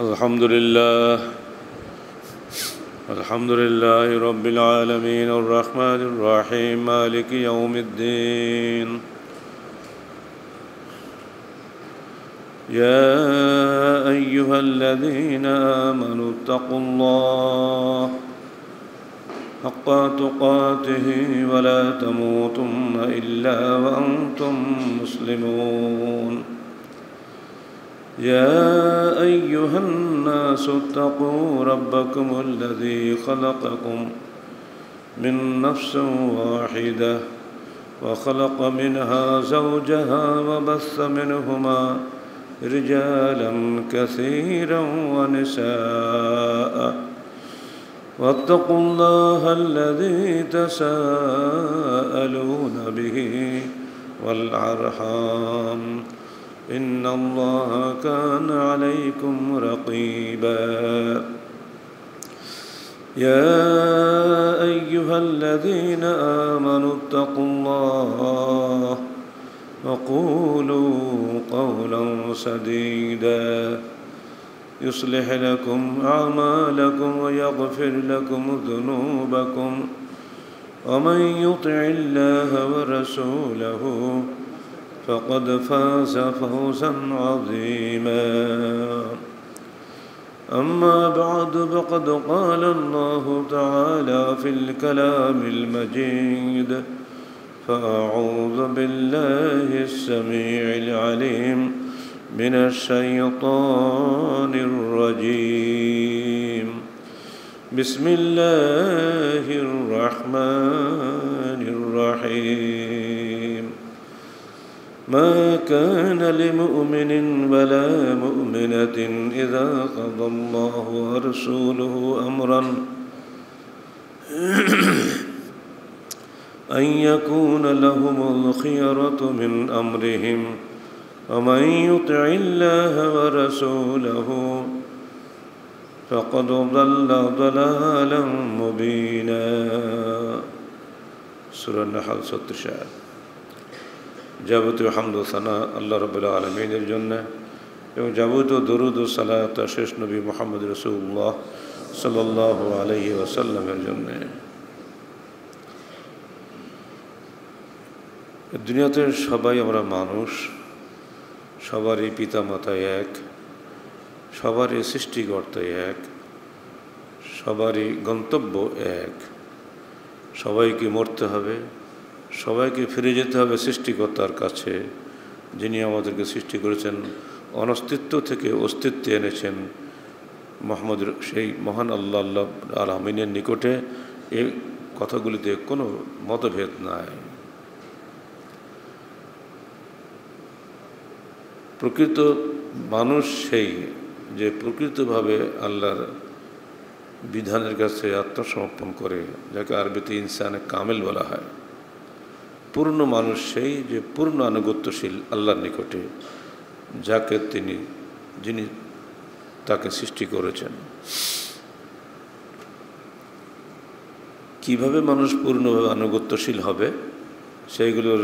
الحمد لله رب العالمين الرحمن الرحيم مالك يوم الدين يا أيها الذين آمنوا اتقوا الله حق تقاته ولا تموتن إلا وأنتم مسلمون يا أيها الناس اتقوا ربكم الذي خلقكم من نفس واحدة وخلق منها زوجها وبث منهما رجالا كثيرا ونساء واتقوا الله الذي تساءلون به والأرحام إن الله كان عليكم رقيبا يا أيها الذين آمنوا اتقوا الله وقولوا قولا سديدا يصلح لكم أعمالكم ويغفر لكم ذنوبكم ومن يطع الله ورسوله فقد فاز فوزا عظيما أما بعد فقد قال الله تعالى في الكلام المجيد فأعوذ بالله السميع العليم من الشيطان الرجيم بسم الله الرحمن الرحيم ما كان لمؤمن ولا مؤمنة إذا قضى الله ورسوله أمرا أن يكون لهم الخيرة من أمرهم ومن يطع الله ورسوله فقد ضل ضلالا مبينا সূরা নাহল 36 আয়াত। যাবতীয় হামদ ও সানা আল্লাহ রাব্বুল আলামিনের জন্য এবং যাবতীয় দরুদ ও সালাত শেষ নবী মুহাম্মদ রাসূলুল্লাহ সাল্লাল্লাহু আলাইহি ওয়াসাল্লামের জন্য। দুনিয়াতে সবাই আমরা মানুষ, সবারই পিতামাতা এক, সবারই সৃষ্টিকর্তা এক, সবারই গন্তব্য এক। সবাইকে মরতে হবে, সবাইকে ফিরে যেতে হবে সৃষ্টিকর্তার কাছে, যিনি আমাদেরকে সৃষ্টি করেছেন, অনস্তিত্ব থেকে অস্তিত্বে এনেছেন। মুহাম্মদ সেই মহান আল্লাহ আলামিনের নিকটে এই কথাগুলিতে কোনো মতভেদ নাই। প্রকৃত মানুষ সেই যে প্রকৃতভাবে আল্লাহর বিধানের কাছে আত্মসমর্পণ করে, যাকে আরবিতে ইনসানে কামেল বলা হয়। পূর্ণ মানুষ সেই যে পূর্ণ আনুগত্যশীল আল্লাহর নিকটে, যাকে যিনি তাকে সৃষ্টি করেছেন। কিভাবে মানুষ পূর্ণভাবে আনুগত্যশীল হবে সেইগুলোর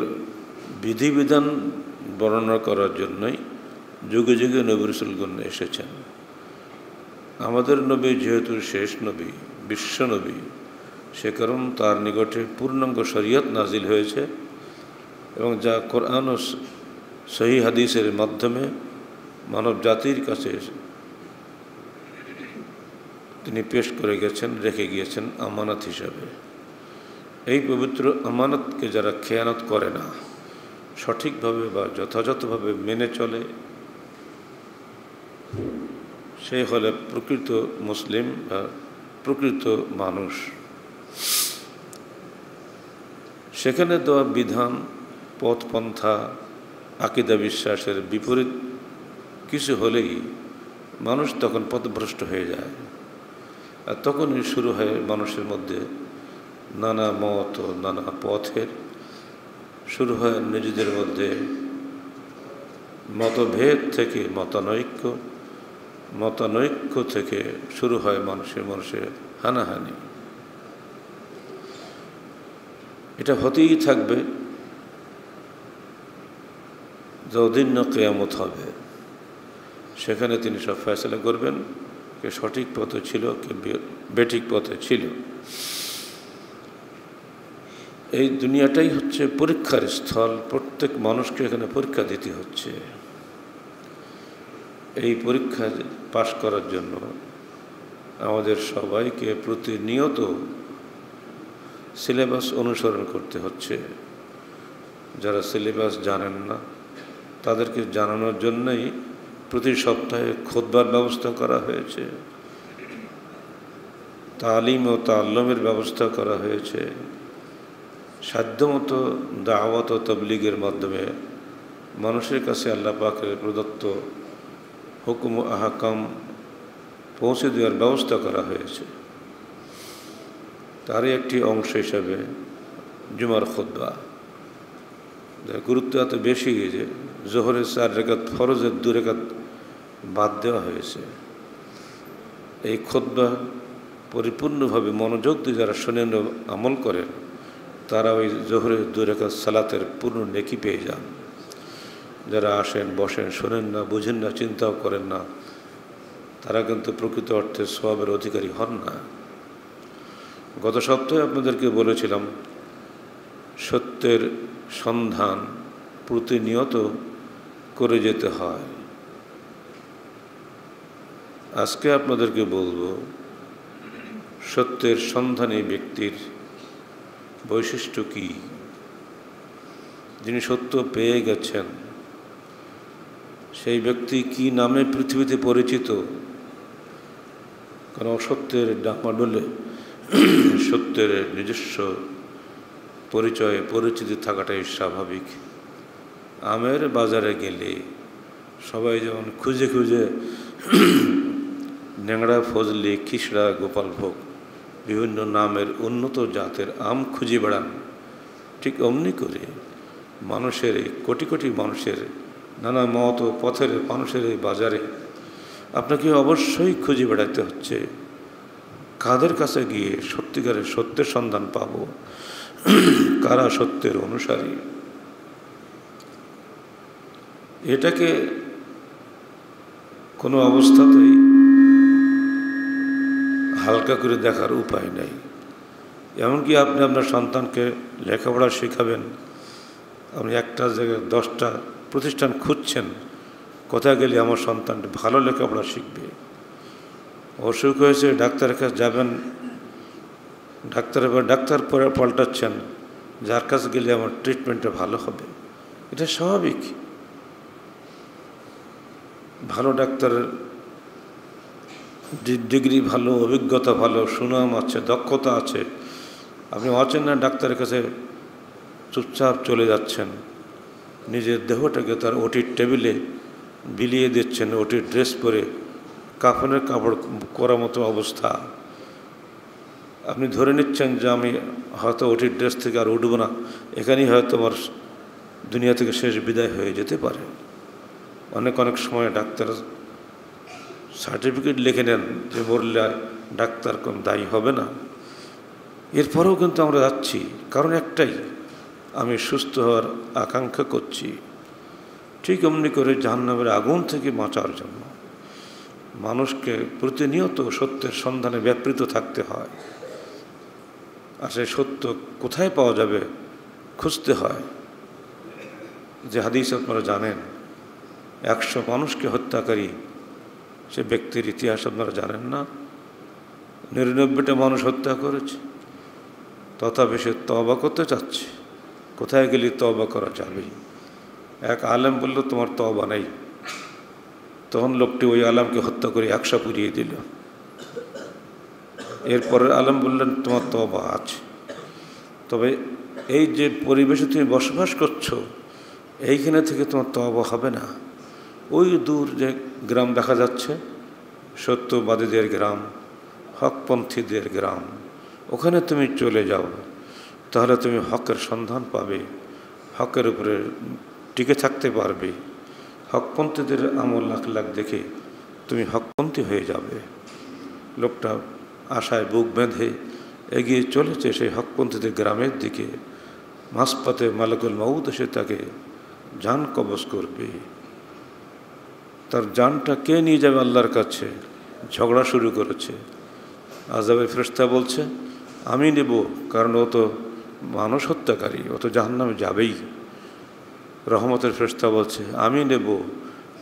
বিধিবিধান বর্ণনা করার জন্যই যুগে যুগে নবী রাসূলগণ এসেছেন। আমাদের নবী যেহেতু শেষ নবী, বিশ্ব নবী, সে কারণ তার নিকটে পূর্ণাঙ্গ শরীয়ত নাজিল হয়েছে এবং যা কোরআন ও সহিহ হাদিসের মাধ্যমে মানব জাতির কাছে তিনি পেশ করে গেছেন, রেখে গিয়েছেন আমানত হিসাবে। এই পবিত্র আমানতকে যারা খেয়ানত করে না, সঠিকভাবে বা যথাযথভাবে মেনে চলে, সে হলে প্রকৃত মুসলিম বা প্রকৃত মানুষ। সেখানে দেওয়া বিধান, পথপন্থা, আকীদা বিশ্বাসের বিপরীত কিছু হলেই মানুষ তখন পথভ্রষ্ট হয়ে যায়। আর তখনই শুরু হয় মানুষের মধ্যে নানা মত ও নানা পথের, শুরু হয় নিজেদের মধ্যে মতভেদ থেকে মতানৈক্য, মতানৈক্য থেকে শুরু হয় মানুষের হানাহানি। এটা হতেই থাকবে যতদিন না কিয়ামত হবে। সেখানে তিনি সব ফয়সালা করবেন, কে সঠিক পথে ছিল, কে বেঠিক পথে ছিল। এই দুনিয়াটাই হচ্ছে পরীক্ষার স্থল, প্রত্যেক মানুষকে এখানে পরীক্ষা দিতে হচ্ছে। এই পরীক্ষা পাশ করার জন্য আমাদের সবাইকে প্রতিনিয়ত সিলেবাস অনুসরণ করতে হচ্ছে। যারা সিলেবাস জানেন না তাদেরকে জানানোর জন্যই প্রতি সপ্তাহে খুতবার ব্যবস্থা করা হয়েছে, তালিম ও তাল্লুমের ব্যবস্থা করা হয়েছে। সাধ্যমতো দাওয়াত ও তাবলীগের মাধ্যমে মানুষের কাছে আল্লাহ পাকের প্রদত্ত হুকুম ও আহকাম পৌঁছে দেওয়ার ব্যবস্থা করা হয়েছে। তারই একটি অংশ হিসাবে জুমার খুতবা, যার গুরুত্ব এত বেশি যে জোহরের 4 রাকাত ফরজের 2 রাকাত বাদ দেওয়া হয়েছে। এই খুতবা পরিপূর্ণভাবে মনোযোগ দিয়ে যারা শোনেন ও আমল করেন তারা ওই জোহরের 2 রাকাত সালাতের পূর্ণ নেকি পেয়ে যান। যারা আসেন, বসেন, শোনেন না, বুঝেন না, চিন্তাও করেন না, তারা কিন্তু প্রকৃত অর্থে সওয়াবের অধিকারী হন না। গত সপ্তাহে আপনাদেরকে বলেছিলাম সত্যের সন্ধান প্রতিনিয়ত করে যেতে হয়। আজকে আপনাদেরকে বলবো সত্যের সন্ধানী ব্যক্তির বৈশিষ্ট্য কি, যিনি সত্য পেয়ে গেছেন সেই ব্যক্তি কি নামে পৃথিবীতে পরিচিত। কারণ অসত্যের ডামাডোলে সত্যের নিজস্ব পরিচয় পরিচিতি থাকাটাই স্বাভাবিক। আমের বাজারে গেলে সবাই যেমন খুঁজে খুঁজে ন্যাংড়া, ফজলি, খিসড়া, গোপালভোগ বিভিন্ন নামের উন্নত জাতের আম খুঁজে বেড়ান, ঠিক অমনি করে মানুষের এই কোটি কোটি মানুষের নানা মত ও পথের মানুষের এই বাজারে আপনাকে অবশ্যই খুঁজে বেড়াতে হচ্ছে কাদের কাছে গিয়ে সত্যিকারের সত্যের সন্ধান পাব, কারা সত্যের অনুসারী। এটাকে কোনো অবস্থাতেই হালকা করে দেখার উপায় নেই। এমনকি আপনি আপনার সন্তানকে লেখাপড়া শেখাবেন, আপনি একটা জায়গায় 10টা প্রতিষ্ঠান খুঁজছেন, কোথায় গেলে আমার সন্তানটা ভালো লেখাপড়া শিখবে। অসুখ হয়েছে, ডাক্তারের কাছে যাবেন, ডাক্তার পরে পাল্টাচ্ছেন, যার কাছে গেলে আমার ট্রিটমেন্টটা ভালো হবে। এটা স্বাভাবিক। ভালো ডাক্তারের ডিগ্রি ভালো, অভিজ্ঞতা ভালো, সুনাম আছে, দক্ষতা আছে, আপনি অচেনা ডাক্তারের কাছে চুপচাপ চলে যাচ্ছেন, নিজের দেহটাকে তার ওটির টেবিলে বিলিয়ে দিচ্ছেন, ওটির ড্রেস পরে কাফনের কাপড় করার মতো অবস্থা। আপনি ধরে নিচ্ছেন যে আমি হয়তো ওটির ড্রেস থেকে আর উঠব না, এখানেই হয়তো আমার দুনিয়া থেকে শেষ বিদায় হয়ে যেতে পারে। অনেক সময় ডাক্তার সার্টিফিকেট লিখে নেন যে মরলে ডাক্তার কোন দায়ী হবে না। এরপরেও কিন্তু আমরা যাচ্ছি, কারণ একটাই, আমি সুস্থ হওয়ার আকাঙ্ক্ষা করছি। ঠিক অমনি করে জাহান্নামের আগুন থেকে বাঁচার জন্য মানুষকে প্রতিনিয়ত সত্যের সন্ধানে ব্যাপৃত থাকতে হয়। আর সেই সত্য কোথায় পাওয়া যাবে খুঁজতে হয়। যে হাদিস আপনারা জানেন, 100 মানুষকে হত্যাকারী সে ব্যক্তির ইতিহাস আপনারা জানেন না। 99টা মানুষ হত্যা করেছে, তথাপি সে তওবা করতে চাচ্ছে। কোথায় গেলে তওবা করা যাবে? এক আলেম বলল তোমার তওবা নেই, তখন লোকটি ওই আলেমকে হত্যা করে 100 পুড়িয়ে দিল। এরপরে আলেম বললেন তোমার তওবা আছে, তবে এই যে পরিবেশে তুমি বসবাস করছো এইখানে থেকে তোমার তওবা হবে না। ওই দূর যে গ্রাম দেখা যাচ্ছে, সত্যবাদীদের গ্রাম, হকপন্থীদের গ্রাম, ওখানে তুমি চলে যাও, তাহলে তুমি হকের সন্ধান পাবে, হকের উপরে টিকে থাকতে পারবে। হকপন্থীদের আমল লাখ দেখে তুমি হকপন্থী হয়ে যাবে। লোকটা আশায় বুক বেঁধে এগিয়ে চলেছে সেই হকপন্থীদের গ্রামের দিকে। মাঝপথে মালিকুল মউত এসে তাকে জান কবজ করবে। তার জানটা কে নিয়ে যাবে আল্লাহর কাছে, ঝগড়া শুরু করেছে। আযাবের ফেরেশতা বলছে আমি নেব, কারণ ও তো মানুষ হত্যাকারী, ও তো জাহান্নামে যাবেই। রহমতের ফেরেশতা বলছে আমি নেব,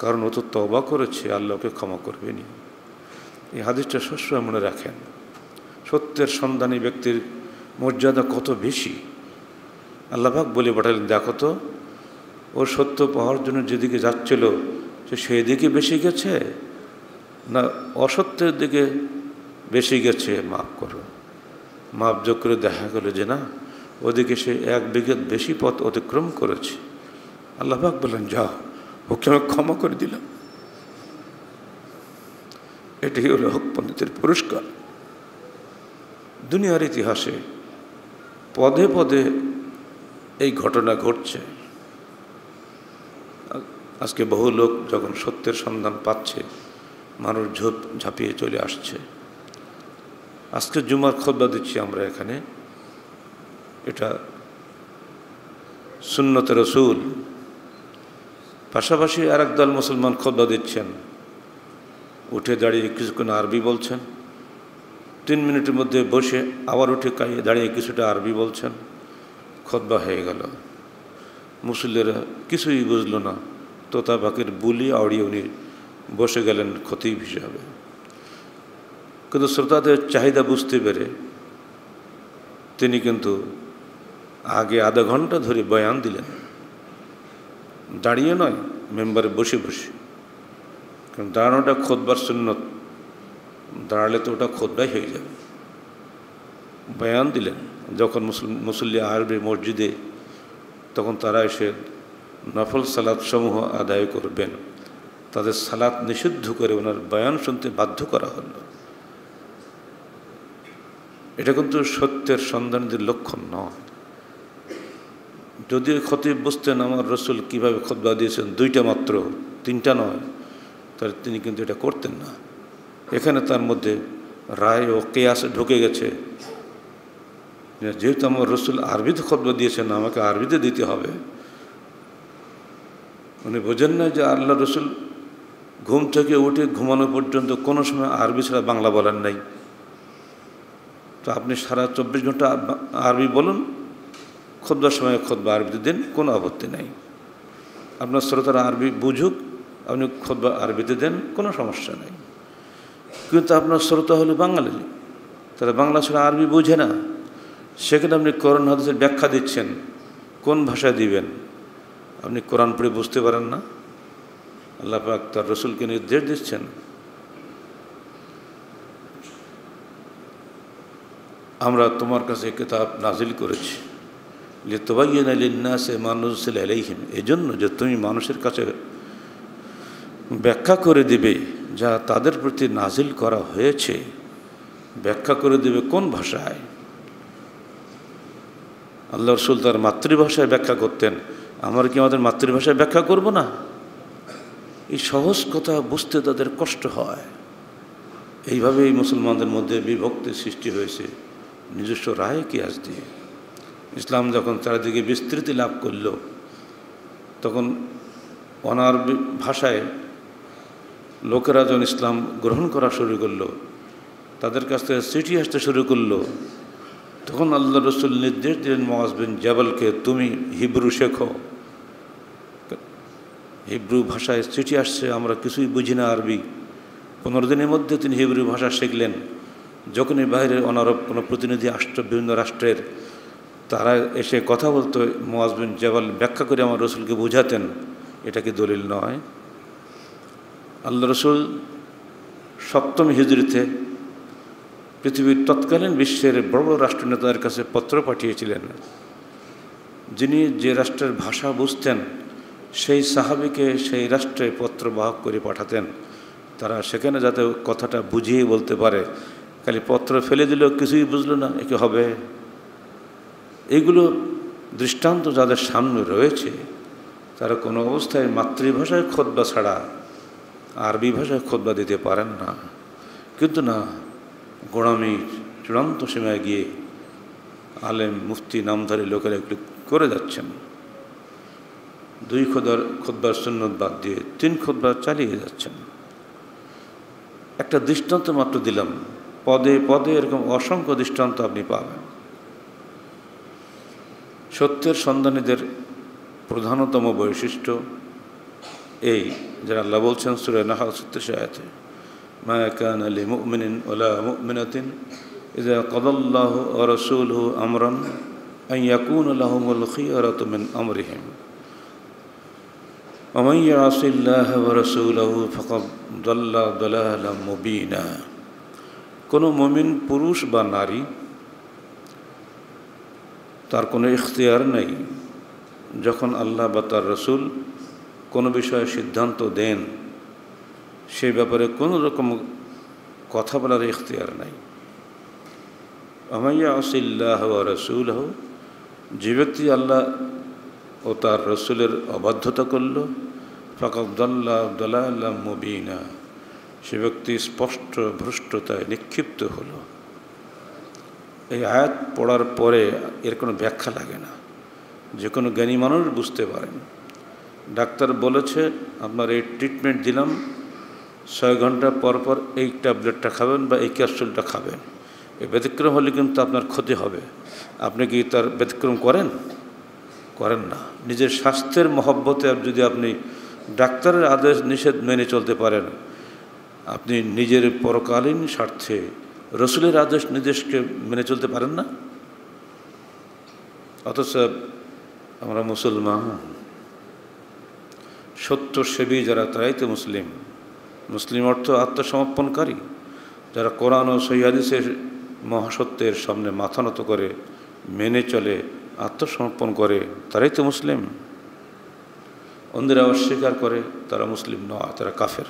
কারণ ও তো তওবা করেছে, আল্লাহকে ক্ষমা করবেনি। এই হাদিসটা সবসময় মনে রাখেন। সত্যের সন্ধানী ব্যক্তির মর্যাদা কত বেশি। আল্লাহ পাক বলে পাঠালেন, দেখো তো ও সত্য পাওয়ার জন্য যেদিকে যাচ্ছিল সে সেই দিকে বেশি গেছে না অসত্যের দিকে বেশি গেছে, মাফ করো। মাপযোগ করে দেখা গেল যে না, ওদিকে সে 1 বিঘত বেশি পথ অতিক্রম করেছে। আল্লাহ পাক বললেন যাও, ওকে আমি ক্ষমা করে দিলাম। এটি হলো হকপন্থীদের পুরস্কার। দুনিয়ার ইতিহাসে পদে পদে এই ঘটনা ঘটছে। আজকে বহু লোক যখন সত্যের সন্ধান পাচ্ছে, মানুষ ঝাঁপিয়ে চলে আসছে। আজকে জুমার খুতবা দিচ্ছি আমরা এখানে, এটা সুন্নতে রসুল। পাশাপাশি আরেক দল মুসলমান খুতবা দিচ্ছেন, উঠে দাঁড়িয়ে কিছুক্ষণ আরবি বলছেন, 3 মিনিটের মধ্যে বসে আবার উঠে দাঁড়িয়ে কিছুটা আরবি বলছেন, খুতবা হয়ে গেল। মুসল্লিরা কিছুই বুঝলো না, তোতা পাখির বুলি আউড়িয়ে উনি বসে গেলেন খতিব হিসাবে। কিন্তু শ্রোতাদের চাহিদা বুঝতে পেরে তিনি কিন্তু আগে আধা ঘন্টা ধরে বয়ান দিলেন, দাঁড়িয়ে নয়, মেম্বারে বসে বসে। কারণ দাঁড়ানোটা খুতবার সুন্নত, দাঁড়ালে তো ওটা খুতবাই হয়ে যাবে। বয়ান দিলেন। যখন মুসল্লি আসবে মসজিদে, তখন তারা এসে নফল সালাত সমূহ আদায় করবেন। তাদের সালাত নিষিদ্ধ করে ওনার বয়ান শুনতে বাধ্য করা হলো। এটা কিন্তু সত্যের সন্ধানীদের লক্ষণ নয়। যদিও খতিব বুঝতেন আমার রসুল কীভাবে খুতবা দিয়েছেন, 2টা মাত্র, 3টা নয়, তাহলে তিনি কিন্তু এটা করতেন না। এখানে তার মধ্যে রায় ও কেয়াসে ঢুকে গেছে। যেহেতু আমার রসুল আরবিতে খুতবা দিয়েছেন, আমাকে আরবিতে দিতে হবে। উনি বোঝেন না যে আল্লাহ রসুল ঘুম থেকে উঠে ঘুমানো পর্যন্ত কোনো সময় আরবি ছাড়া বাংলা বলেন নাই। তো আপনি সারা 24 ঘন্টা আরবি বলুন, খুতবার সময় খুতবা আরবিতে দিন, কোনো আপত্তি নাই। আপনার শ্রোতারা আরবি বুঝুক, আপনি খুতবা আরবিতে দেন, কোনো সমস্যা নেই। কিন্তু আপনার শ্রোতা হলো বাঙালি, তারা বাংলা ছাড়া আরবি বুঝে না। সেখানে আপনি কোরআন হাদিসের ব্যাখ্যা দিচ্ছেন, কোন ভাষায় দিবেন? আপনি কোরআন পড়ে বুঝতে পারেন না? আল্লাহ পাক তার রসুলকে নির্দেশ দিচ্ছেন, আমরা তোমার কাছে কিতাব নাজিল করেছি লিতুবায়্যিনা লিন-নাসি মা নুযিলা ইলাইহিম, এজন্য যে তুমি মানুষের কাছে ব্যাখ্যা করে দিবে যা তাদের প্রতি নাজিল করা হয়েছে। ব্যাখ্যা করে দিবে কোন ভাষায়? আল্লাহ রসুল তার মাতৃভাষায় ব্যাখ্যা করতেন, আমরা কি আমাদের মাতৃভাষায় ব্যাখ্যা করব না? এই সহজ কথা বুঝতে তাদের কষ্ট হয়। এইভাবেই মুসলমানদের মধ্যে বিভক্তি সৃষ্টি হয়েছে নিজস্ব রায় কিয়াস দিয়ে। ইসলাম যখন চারিদিকে বিস্তৃতি লাভ করল, তখন অনারবি ভাষায় লোকেরা যখন ইসলাম গ্রহণ করা শুরু করলো, তাদের কাছ থেকে চিঠি আসতে শুরু করলো, তখন আল্লাহ রসুল নির্দেশ দিলেন মুআজ বিন জাবালকে, তুমি হিব্রু শেখো। হিব্রু ভাষায় চিঠি আসছে, আমরা কিছুই বুঝি না আরবি। 15 দিনের মধ্যে তিনি হিব্রু ভাষা শিখলেন। যখনই বাইরের অনারব কোনো প্রতিনিধি আসতো বিভিন্ন রাষ্ট্রের, তারা এসে কথা বলতো, মুআজ বিন জাবাল ব্যাখ্যা করে আমার রসুলকে বুঝাতেন, এটা কি দলিল নয়? আল্লাহ রসুল 7ম হিজরিতে পৃথিবীর তৎকালীন বিশ্বের বড় বড় রাষ্ট্রনেতাদের কাছে পত্র পাঠিয়েছিলেন। যিনি যে রাষ্ট্রের ভাষা বুঝতেন, সেই সাহাবীকে সেই রাষ্ট্রে পত্রবাহক করে পাঠাতেন, তারা সেখানে যাতে কথাটা বুঝিয়ে বলতে পারে। খালি পত্র ফেলে দিলেও কিছুই বুঝলো না, একে হবে? এইগুলো দৃষ্টান্ত যাদের সামনে রয়েছে, তারা কোনো অবস্থায় মাতৃভাষায় খুতবা ছাড়া আরবি ভাষায় খুতবা দিতে পারেন না। কিন্তু না, গোড়ামির চূড়ান্ত সীমায় গিয়ে আলেম মুফতি নামধারী লোকেরা এগুলো করে যাচ্ছেন। 2 খুতবার সুন্নত বাদ দিয়ে 3 খুতবা চালিয়ে যাচ্ছেন। একটা দৃষ্টান্ত মাত্র দিলাম, পদে পদে এরকম অসংখ্য দৃষ্টান্ত আপনি পাবেন। সত্যের সন্ধানীদের প্রধানতম বৈশিষ্ট্য এই, যারা আল্লাহ বলছেন সূরা নাহল 36 আয়াতে, মা কানা লিমুমিনিন ওয়ালা মুমিনাতিন ইযা কাদাল্লাহু ওয়া রাসূলুহু আমরান আন ইয়াকুনা লাহুমুল খিয়ারাতু মিন আমরিহিম ওয়া মান ইয়াসিল্লাহা ওয়া রাসূলাহু ফাকাদ দাল্লা দালালাম মুবিনা। কোনো মুমিন পুরুষ বা নারী তার কোনো ইখতিয়ার নেই যখন আল্লাহ বা তার রসুল কোনো বিষয়ে সিদ্ধান্ত দেন, সেই ব্যাপারে কোনো রকম কথা বলার ইখতিয়ার নাই। আমাইয়া আসিল্লাহ ওয়া রাসূলহু, যে ব্যক্তি আল্লাহ ও তার রসুলের অবাধ্যতা করল, ফাকাদ দাল্লা দালালাম মুবিনা, সে ব্যক্তি স্পষ্ট ভ্রষ্টতায় নিক্ষিপ্ত হলো। এই আয়াত পড়ার পরে এর কোনো ব্যাখ্যা লাগে না, যে কোনো জ্ঞানী মানুষ বুঝতে পারেন। ডাক্তার বলেছে আপনার এই ট্রিটমেন্ট দিলাম, 6 ঘন্টা পর পর এই ট্যাবলেটটা খাবেন বা এই ক্যাপসুলটা খাবেন। এই ব্যতিক্রম হলে কিন্তু আপনার ক্ষতি হবে। আপনি কি তার ব্যতিক্রম করেন? করেন না। নিজের স্বাস্থ্যের মহব্বতে যদি আপনি ডাক্তারের আদেশ নিষেধ মেনে চলতে পারেন, আপনি নিজের পরকালীন স্বার্থে রসুলের আদেশ নির্দেশকে মেনে চলতে পারেন না। অথচ আমরা মুসলমান, সত্য সেবী যারা তারাই তো মুসলিম। মুসলিম অর্থ আত্মসমর্পণকারী, যারা কোরআন ও সহিহ হাদিসের মহাসত্যের সামনে মাথা নত করে মেনে চলে, আত্মসমর্পণ করে, তারাই তো মুসলিম। অন্যরা অস্বীকার করে তারা মুসলিম নয়, তারা কাফের।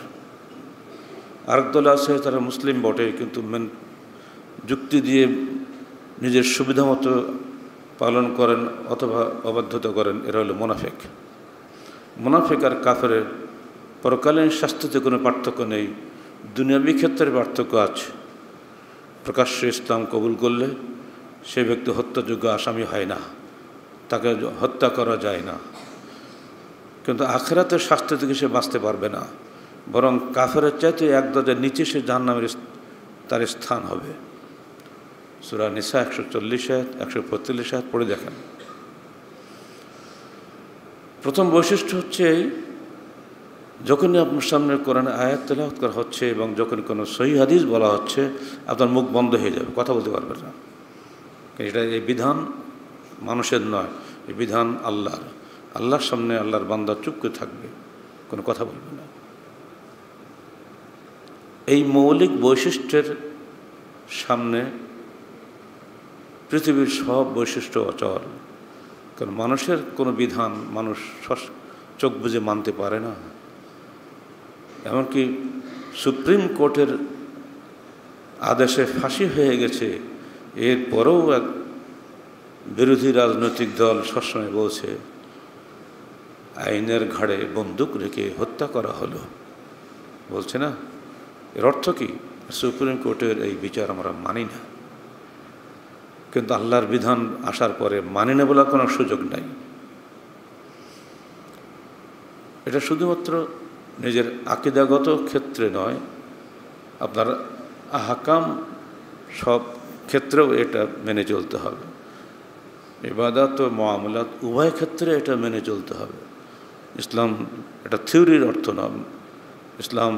আরেক দল আছে তারা মুসলিম বটে, কিন্তু যুক্তি দিয়ে নিজের সুবিধা মতো পালন করেন অথবা অবাধ্যতা করেন, এরা হলো মুনাফিক। মুনাফিক আর কাফেরের পরকালীন শাস্তিতে কোনো পার্থক্য নেই, দুনিয়াবী ক্ষেত্রে পার্থক্য আছে। প্রকাশ্যে ইসলাম কবুল করলে সে ব্যক্তি হত্যাযোগ্য আসামি হয় না, তাকে হত্যা করা যায় না, কিন্তু আখিরাতের শাস্তি থেকে সে বাঁচতে পারবে না, বরং কাফেরের চাইতে এক দরজা নিচে সে জাহান্নামের তার স্থান হবে। সূরা নিসা 140 আয়াত 145 আয়াত পড়ে দেখেন। প্রথম বৈশিষ্ট্য হচ্ছে, যখনই আপনার সামনে কোরআনে আয়াত তেলাওয়াত করা হচ্ছে এবং যখন কোনো সহিহ হাদিস বলা হচ্ছে, আপনার মুখ বন্ধ হয়ে যাবে, কথা বলতে পারবেন না। এটা এই বিধান মানুষের নয়, এই বিধান আল্লাহর। আল্লাহর সামনে আল্লাহর বান্দা চুপ করে থাকবে, কোনো কথা বলবে না। এই মৌলিক বৈশিষ্ট্যের সামনে পৃথিবীর সব বৈশিষ্ট্য অচল। কারণ মানুষের কোনো বিধান মানুষ চোখ বুজে মানতে পারে না। এমনকি সুপ্রিম কোর্টের আদেশে ফাঁসি হয়ে গেছে, এরপরেও এক বিরোধী রাজনৈতিক দল সবসময় বলছে আইনের ঘাড়ে বন্দুক রেখে হত্যা করা হলো, বলছে না। এর অর্থ কি? সুপ্রিম কোর্টের এই বিচার আমরা মানি না। কিন্তু আল্লাহর বিধান আসার পরে মানি না বলার কোনো সুযোগ নাই। এটা শুধুমাত্র নিজের আকীদাগত ক্ষেত্রে নয়, আপনার আহকাম সব ক্ষেত্রেও এটা মেনে চলতে হবে। ইবাদত ও মুআমালাত উভয় ক্ষেত্রে এটা মেনে চলতে হবে। ইসলাম এটা থিওরির অর্থ নয়। ইসলাম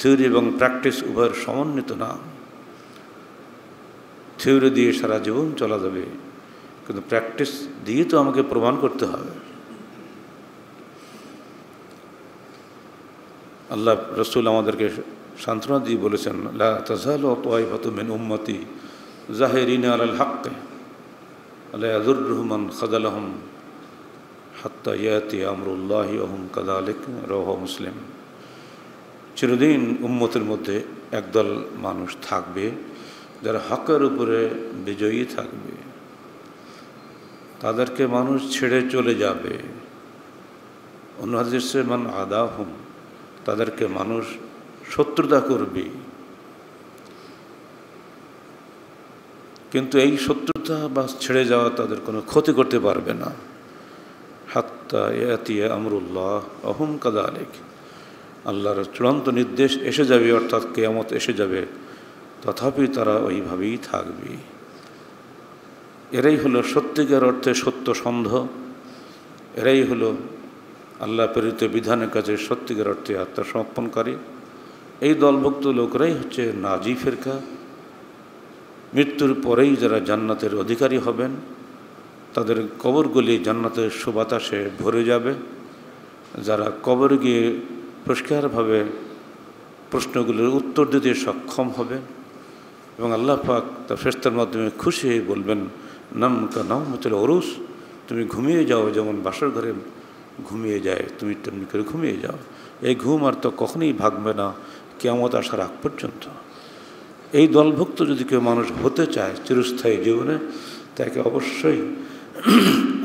থিওরি এবং প্র্যাকটিস উভয়ের সমন্বিত নাম। থিওরি দিয়ে সারা জীবন চলা যাবে, কিন্তু প্র্যাকটিস দিয়ে তো আমাকে প্রমাণ করতে হবে। আল্লাহ রসুল আমাদেরকে সান্ত্বনা দিয়ে বলেছেন, লা তাযালু তায়ফাতু মিন উম্মতি যাহিরিনা আলাল হক্ক লা ইয়াযুররুহুম মান খাযালাহুম হাত্তা ইয়াতি আমরুল্লাহি ওয়া হুম কাযালিক, রাওয়াহু মুসলিম। চিরদিন উম্মতের মধ্যে একদল মানুষ থাকবে যারা হকের উপরে বিজয়ী থাকবে, তাদেরকে মানুষ ছেড়ে চলে যাবে। অন্য হাদিসে মান আদাহুম, তাদেরকে মানুষ শত্রুতা করবে। কিন্তু এই শত্রুতা বা ছেড়ে যাওয়া তাদের কোনো ক্ষতি করতে পারবে না। হাত্তা ইয়াতিয়া আমরুল্লাহ অহুম কাযালিক, আল্লাহর চূড়ান্ত নির্দেশ এসে যাবে, অর্থাৎ কিয়ামত এসে যাবে, তথাপি তারা ওইভাবেই থাকবে। এরাই হলো সত্যিকার অর্থে সত্যসন্ধ, এরাই হলো আল্লাহ প্রেরিত বিধানের কাছে সত্যিকার অর্থে আত্মসমর্পণকারী। এই দলভুক্ত লোকরাই হচ্ছে নাজি ফিরকা। মৃত্যুর পরেই যারা জান্নাতের অধিকারী হবেন, তাদের কবরগুলি জান্নাতের সুবাতাসে ভরে যাবে। যারা কবরে গিয়ে পরিষ্কারভাবে প্রশ্নগুলোর উত্তর দিতে সক্ষম হবেন এবং আল্লাহ পাক তার ফেরেশতার মাধ্যমে খুশি হয়ে বলবেন, নাম কা নাওমাতুল উরুস, তুমি ঘুমিয়ে যাও যেমন বাসর ঘরে ঘুমিয়ে যায়, তুমি তেমনি করে ঘুমিয়ে যাও। এই ঘুম আর তো কখনোই ভাগবে না কিয়ামত আসার আগ পর্যন্ত। এই দলভুক্ত যদি কেউ মানুষ হতে চায় চিরস্থায়ী জীবনে, তাকে অবশ্যই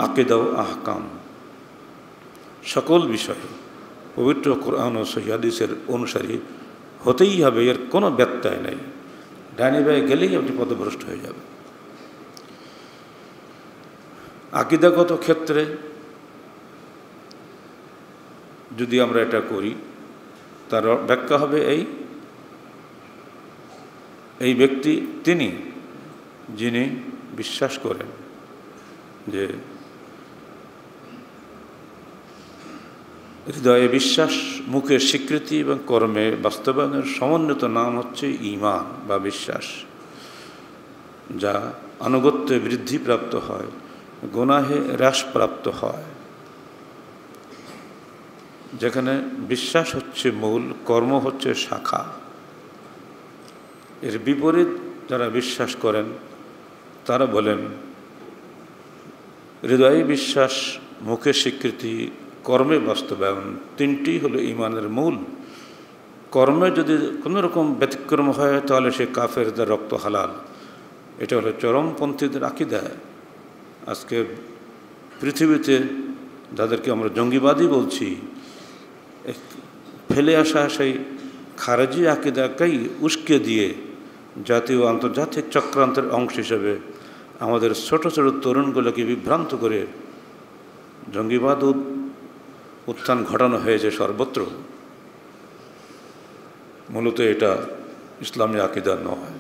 আকীদা ও আহকাম সকল বিষয়ে পবিত্র কোরআন ও সহিহ হাদিসের অনুসারী হতেই হবে, এর কোনো ব্যত্যয় নেই। ডাইনি বায়ে গেলেই আপনি পথভ্রষ্ট হয়ে যাবেন। আকীদাগত ক্ষেত্রে যদি আমরা এটা করি, তার ব্যাখ্যা হবে এই ব্যক্তি তিনি যিনি বিশ্বাস করেন যে হৃদয়ে বিশ্বাস, মুখের স্বীকৃতি এবং কর্মে বাস্তবায়নের সমন্বিত নাম হচ্ছে ঈমান বা বিশ্বাস, যা আনুগত্যে বৃদ্ধিপ্রাপ্ত হয়, গুনাহে হ্রাসপ্রাপ্ত হয়। যেখানে বিশ্বাস হচ্ছে মূল, কর্ম হচ্ছে শাখা। এর বিপরীত যারা বিশ্বাস করেন তারা বলেন হৃদয়ে বিশ্বাস, মুখে স্বীকৃতি, কর্মে বাস্তবায়ন, তিনটি হলো ঈমানের মূল। কর্মে যদি কোনো রকম ব্যতিক্রম হয় তাহলে সে কাফেরদের রক্ত হালাল। এটা হলো চরমপন্থীদের আকীদা। আজকে পৃথিবীতে যাদেরকে আমরা জঙ্গিবাদী বলছি, ফেলে আসা সেই খারেজি আকীদাকেই উস্কে দিয়ে জাতীয় আন্তর্জাতিক চক্রান্তের অংশ হিসেবে আমাদের ছোট ছোট তরুণগুলোকে বিভ্রান্ত করে জঙ্গিবাদ উত্থান ঘটানো হয়েছে সর্বত্র। মূলত এটা ইসলামী আকীদা নয়।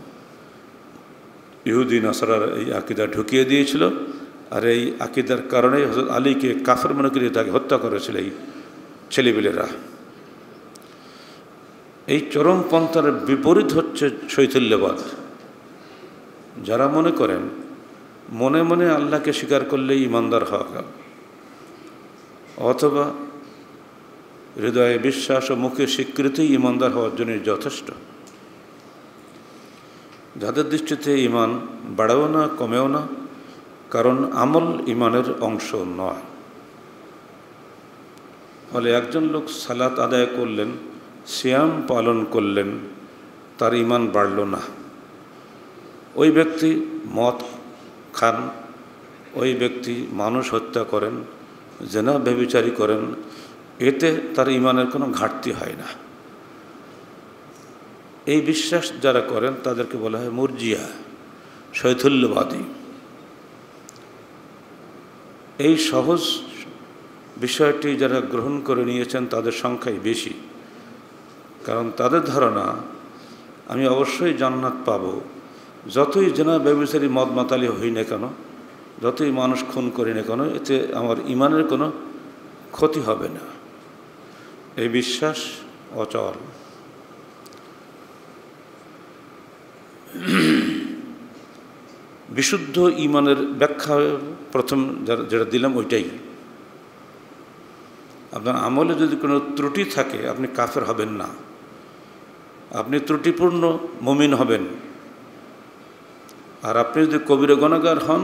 ইহুদি নাসারার এই আকীদা ঢুকিয়ে দিয়েছিল, আর এই আকীদার কারণেই হযরত আলীকে কাফের মনে করে তাকে হত্যা করেছিল এই ছেলেপিলেরা। এই চরমপন্থার বিপরীত হচ্ছে শৈথিল্যবাদ। যারা মনে করেন মনে মনে আল্লাহকে স্বীকার করলেই ঈমানদার হওয়া গেল, অথবা হৃদয়ে বিশ্বাস ও মুখে স্বীকৃতি ঈমানদার হওয়ার জন্য যথেষ্ট। যাদের দৃষ্টিতে ঈমান বাড়েও না কমেও না, কারণ আমল ঈমানের অংশ নয়। ফলে একজন লোক সালাত আদায় করলেন, সিয়াম পালন করলেন, তার ঈমান বাড়ল না। ওই ব্যক্তি মদ খান, ওই ব্যক্তি মানুষ হত্যা করেন, জেনা ব্যভিচারী করেন, এতে তার ঈমানের কোনো ঘাটতি হয় না। এই বিশ্বাস যারা করেন তাদেরকে বলা হয় মুরজিয়া, শৈথিল্যবাদী। এই সহজ বিষয়টি যারা গ্রহণ করে নিয়েছেন তাদের সংখ্যাই বেশি, কারণ তাদের ধারণা আমি অবশ্যই জান্নাত পাব, যতই জেনা ব্যভিচারী মদ মাতালি হই না কেন, যতই মানুষ খুন করি না কেন, এতে আমার ঈমানের কোনো ক্ষতি হবে না। এই বিশ্বাস অচল। বিশুদ্ধ ঈমানের ব্যাখ্যা প্রথম যেটা দিলাম ওইটাই। আপনার আমলে যদি কোনো ত্রুটি থাকে আপনি কাফের হবেন না, আপনি ত্রুটিপূর্ণ মুমিন হবেন। আর আপনি যদি কবিরা গুনাহগার হন,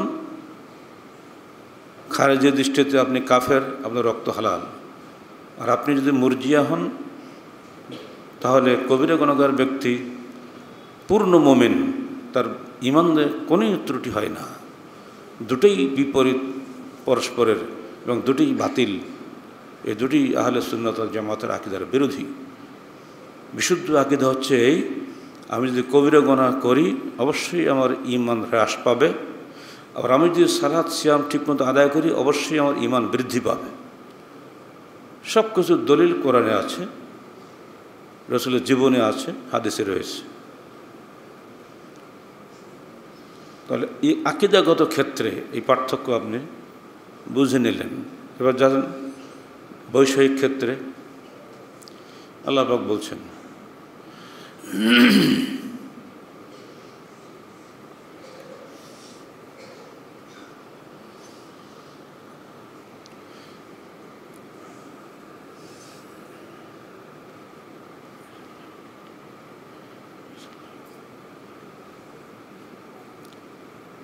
খারেজি দৃষ্টিতে আপনি কাফের, আপনার রক্ত হালাল। আর আপনি যদি মুরজিয়া হন, তাহলে কবিরা গুনাহগার ব্যক্তি পূর্ণ মুমিন, তার ঈমানে কোনো ত্রুটি হয় না। দুটোই বিপরীত পরস্পরের এবং দুটোই বাতিল। এই দুটি আহলে সুন্নাত ওয়াল জামাতের আকীদার বিরোধী। বিশুদ্ধ আকীদা হচ্ছে আমি যদি কবিরা গুনাহ করি অবশ্যই আমার ঈমান হ্রাস পাবে, আর আমি যদি সালাত সিয়াম ঠিকমতো আদায় করি অবশ্যই আমার ঈমান বৃদ্ধি পাবে। সব কিছু দলিল কোরআনে আছে, রাসূলের জীবনে আছে, হাদিসে রয়েছে। তাহলে এই আকীদাগত ক্ষেত্রে এই পার্থক্য আপনি বুঝে নিলেন। এবার জানেন বৈষয়িক ক্ষেত্রে আল্লাহ পাক বলছেন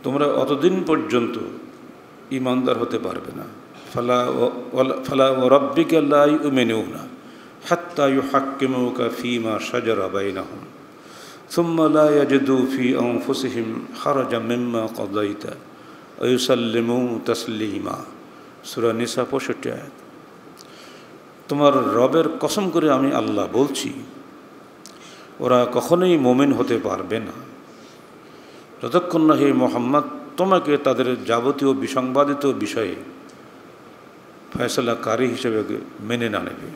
তোমরা অতদিন পর্যন্ত ঈমানদার হতে পারবে না, ফালা ওয়ারাব্বিকা লা ইউমিনুনা হাত্তা ইউহাক্কিমুকা ফীমা শাজারা বাইনাহুম সুম্মা লা ইয়াজিদু ফী আনফুসিহিম হারাজাম মিম্মা কাযাইতা ওয়া ইউসাল্লিমু তাসলিমা। সূরা নিসা 65 আয়াত। তোমার রবের কসম করে আমি আল্লাহ বলছি, ওরা কখনোই মুমিন হতে পারবে না যতক্ষণ না হে মুহাম্মদ তোমাকে তাদের যাবতীয় বিসংবাদিত বিষয়ে ফয়সালাকারী হিসেবে মেনে না নেবে।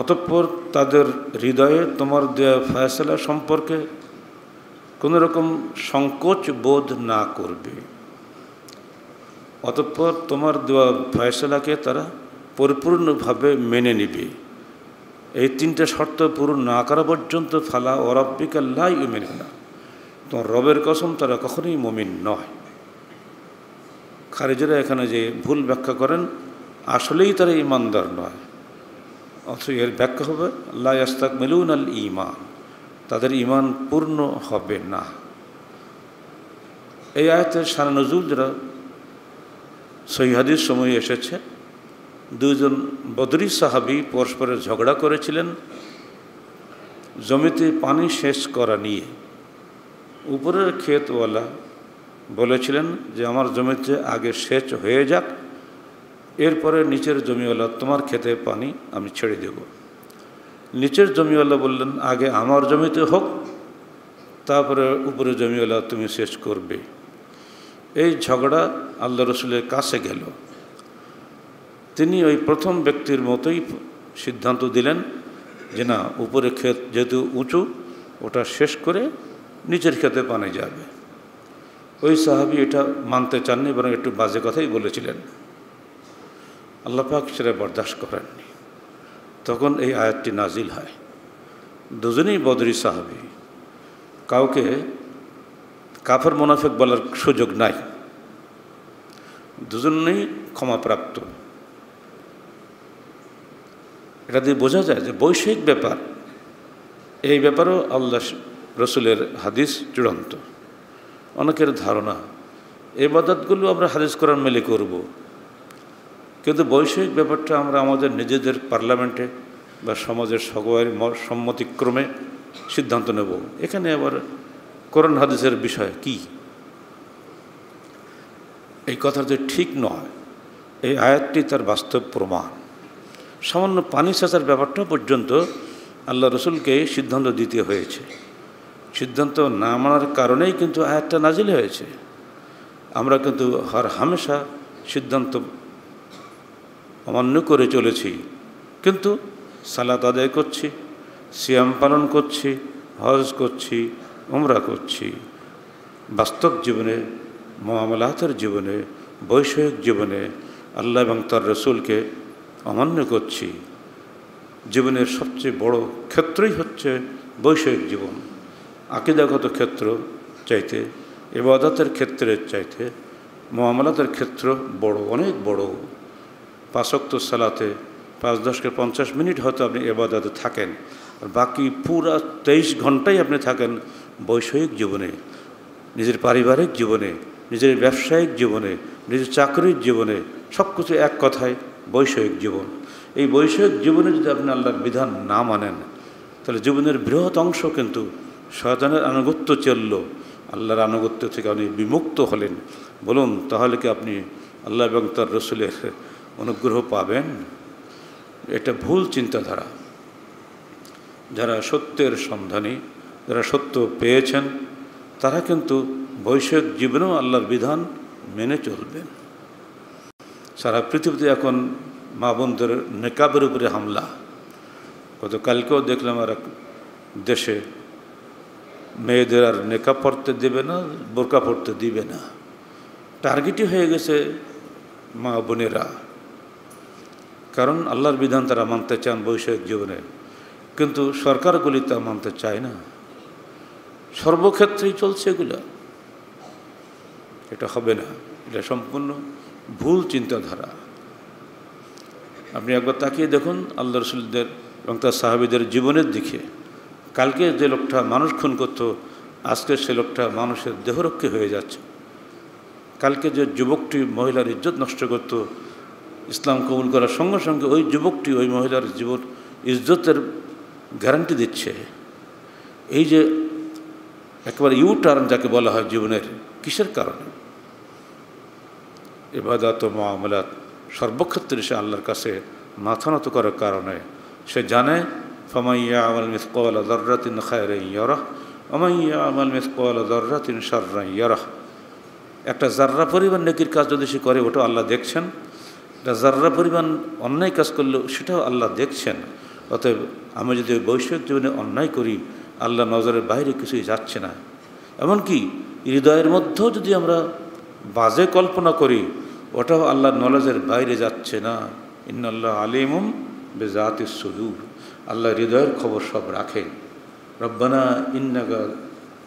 অতঃপর তাদের হৃদয়ে তোমার দেয়া ফয়সালা সম্পর্কে কোনো রকম সংকোচ বোধ না করবে। অতঃপর তোমার দেওয়া ফয়সালাকে তারা পরিপূর্ণভাবে মেনে নেবে। এই তিনটে শর্ত পূরণ না করা পর্যন্ত ফালা ওয়ারাব্বিকা লা ইউমিনুনা, তোমার রবের কসম তারা কখনোই মুমিন নয়। খারিজিরা এখানে যে ভুল ব্যাখ্যা করেন, আসলেই তারা ঈমানদার নয়, অথচ এর ব্যাখ্যা হবে লা ইয়াস্তাকমিলুনাল ঈমান, তাদের ঈমান পূর্ণ হবে না। এই আয়াতের শানে নজুল যারা সহিহ হাদিস সময়ে এসেছে, দুইজন বদরি সাহাবী পরস্পরের ঝগড়া করেছিলেন জমিতে পানি সেচ করা নিয়ে। উপরের ক্ষেতওয়ালা বলেছিলেন যে আমার জমিতে আগে সেচ হয়ে যাক, এরপরে নিচের জমিওয়ালা তোমার ক্ষেতে পানি আমি ছেড়ে দেব। নিচের জমিওয়ালা বললেন আগে আমার জমিতে হোক, তারপরে উপরের জমিওয়ালা তুমি সেচ করবে। এই ঝগড়া আল্লাহ রসুলের কাছে গেল। তিনি ওই প্রথম ব্যক্তির মতোই সিদ্ধান্ত দিলেন যে না, উপরে ক্ষেত যেহেতু উঁচু, ওটা শেষ করে নিচের ক্ষেতে পানি যাবে। ওই সাহাবী এটা মানতে চাননি, বরং একটু বাজে কথাই বলেছিলেন। আল্লাহ পাক সেটা বরদাস্ত করেননি। তখন এই আয়াতটি নাজিল হয়। দুজনেই বদরি সাহাবী, কাউকে কাফের মুনাফিক বলার সুযোগ নাই, দুজনেই ক্ষমাপ্রাপ্ত। এটা দিয়ে বোঝা যায় যে বৈষয়িক ব্যাপার, এই ব্যাপারেও আল্লাহ রসুলের হাদিস চূড়ান্ত। অনেকের ধারণা ইবাদতগুলো আমরা হাদিস কোরআন মেলে করব, কিন্তু বৈষয়িক ব্যাপারটা আমরা আমাদের নিজেদের পার্লামেন্টে বা সমাজের সবার সম্মতিক্রমে সিদ্ধান্ত নেব। এখানে আবার কোরআন হাদিসের বিষয় কি? এই কথাটা ঠিক নয়। এই আয়াতটি তার বাস্তব প্রমাণ। সামান্য পানি সেচার ব্যাপারটা পর্যন্ত আল্লাহ রসুলকে সিদ্ধান্ত দিতে হয়েছে। সিদ্ধান্ত না মানার কারণেই কিন্তু আয়াতটা নাজিল হয়েছে। আমরা কিন্তু হামেশা সিদ্ধান্ত অমান্য করে চলেছি, কিন্তু সালাত আদায় করছি, সিয়াম পালন করছি, হজ করছি, উমরা করছি। বাস্তব জীবনে, মুআমালাতের জীবনে, বৈষয়িক জীবনে আল্লাহ এবং তার রসুলকে অমান্য করছি। জীবনের সবচেয়ে বড় ক্ষেত্রই হচ্ছে বৈষয়িক জীবন। আকীদাগত ক্ষেত্র চাইতে, ইবাদতের ক্ষেত্রের চাইতে মুআমালাতের ক্ষেত্র বড়, অনেক বড়। 5 ওয়াক্ত সালাতে 5-10-50 মিনিট হয়তো আপনি ইবাদতে থাকেন, আর বাকি পুরা 23 ঘন্টাই আপনি থাকেন বৈষয়িক জীবনে, নিজের পারিবারিক জীবনে, নিজের ব্যবসায়িক জীবনে, নিজের চাকরির জীবনে, সব কিছু এক কথায় বৈষয়িক জীবন। এই বৈষয়িক জীবনে যদি আপনি আল্লাহর বিধান না মানেন, তাহলে জীবনের বৃহৎ অংশ কিন্তু শয়তানের আনুগত্য চলল, আল্লাহর আনুগত্য থেকে আপনি বিমুক্ত হলেন। বলুন, তাহলে কি আপনি আল্লাহ এবং তার রসুলের অনুগ্রহ পাবেন? এটা ভুল চিন্তাধারা। যারা সত্যের সন্ধানী, যারা সত্য পেয়েছেন, তারা কিন্তু বৈষয়িক জীবনেও আল্লাহর বিধান মেনে চলবেন। সারা পৃথিবীতে এখন মা বোনদের নেকাবের উপরে হামলা। গতকালকেও দেখলাম আর এক দেশে মেয়েদের আর নেকাব পড়তে দেবে না, বোরকা পড়তে দিবে না। টার্গেটই হয়ে গেছে মা বোনেরা, কারণ আল্লাহর বিধান তারা মানতে চান বৈষয়িক জীবনে, কিন্তু সরকারগুলি তা মানতে চায় না। সর্বক্ষেত্রেই চলছে এগুলা। এটা হবে না, এটা সম্পূর্ণ ভুল চিন্তাধারা। আপনি একবার তাকিয়ে দেখুন আল্লাহ রসুলদের এবং তার সাহাবীদের জীবনের দিকে। কালকে যে লোকটা মানুষ খুন করত, আজকে সে লোকটা মানুষের দেহরক্ষী হয়ে যাচ্ছে। কালকে যে যুবকটি মহিলার ইজ্জত নষ্ট করত, ইসলাম কবুল করার সঙ্গে সঙ্গে ওই যুবকটি ওই মহিলার জীবন ইজ্জতের গ্যারান্টি দিচ্ছে। এই যে একেবারে টার্ন যাকে বলা হয় জীবনের, কিসের কারণে? ইবাদত ও মুআমালাত সর্বক্ষেত্রে সে আল্লাহর কাছে মাথা নত করার কারণে সে জানে ফামান ইয়া'মাল মিসকালা যাররাতিন খায়রান ইয়ারাহ ওয়া মান ইয়া'মাল মিসকালা যাররাতিন শাররান ইয়ারাহ। একটা জাররা পরিমাণ নেকির কাজ যদি সে করে, ওটাও আল্লাহ দেখছেন। একটা জাররা পরিমাণ অন্যায় কাজ করলেও সেটাও আল্লাহ দেখছেন। অতএব আমি যদি বৈষয়িক জীবনে অন্যায় করি, আল্লাহ নজরের বাইরে কিছুই যাচ্ছে না। এমনকি হৃদয়ের মধ্যেও যদি আমরা বাজে কল্পনা করি, ওটাও আল্লাহর নলেজের বাইরে যাচ্ছে না। ইন্নাল্লাহ আলিমুম বিযাতিস সুদূর। আল্লাহ হৃদয়ের খবর সব রাখেন। রব্বানা ইন্নাকা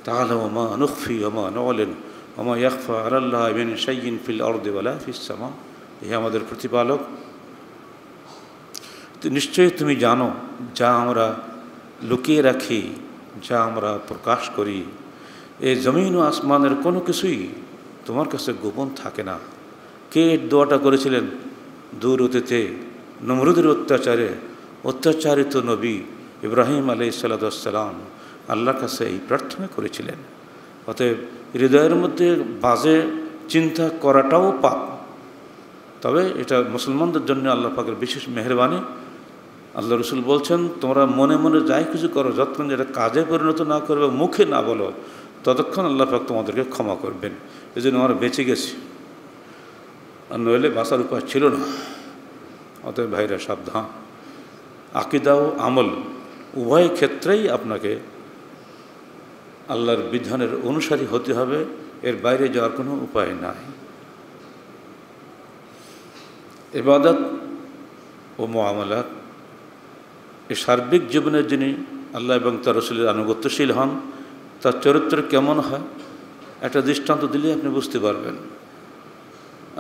তা'লামু মা নুখফি ওয়া মা নু'লিন ওয়া মা ইয়াখফা আলাল্লাহি মিন শাইইন ফিল আরদি ওয়ালা ফিস সামা। হে আমাদের প্রতিপালক, নিশ্চয়ই তুমি জানো যা আমরা লুকিয়ে রাখি, যা আমরা প্রকাশ করি। এই জমিন ও আসমানের কোনো কিছুই তোমার কাছে গোপন থাকে না। কে দোয়াটা করেছিলেন দূর অতীতে নমরুদের অত্যাচারিত নবী ইব্রাহিম আলাইহিস সালাম আল্লাহর কাছে এই প্রার্থনা করেছিলেন। অতএব হৃদয়ের মধ্যে বাজে চিন্তা করাটাও পাপ। তবে এটা মুসলমানদের জন্য আল্লাহ পাকের বিশেষ মেহেরবানি। আল্লাহ রসুল বলছেন, তোমরা মনে মনে যাই কিছু করো, যতক্ষণ যেটা কাজে পরিণত না করবে, মুখে না বলো, ততক্ষণ আল্লাহ পাক তোমাদেরকে ক্ষমা করবেন। এই জন্য আমরা বেঁচে গেছি, আর নইলে বাঁচার উপায় ছিল না। অতএব ভাইরা সাবধান। আকীদা ও আমল উভয় ক্ষেত্রেই আপনাকে আল্লাহর বিধানের অনুসারী হতে হবে, এর বাইরে যাওয়ার কোনো উপায় নাই। ইবাদত ও মুআমালাত এই সার্বিক জীবনের যিনি আল্লাহ এবং তার রাসূলের আনুগত্যশীল হন, তার চরিত্র কেমন হয় একটা দৃষ্টান্ত দিলে আপনি বুঝতে পারবেন।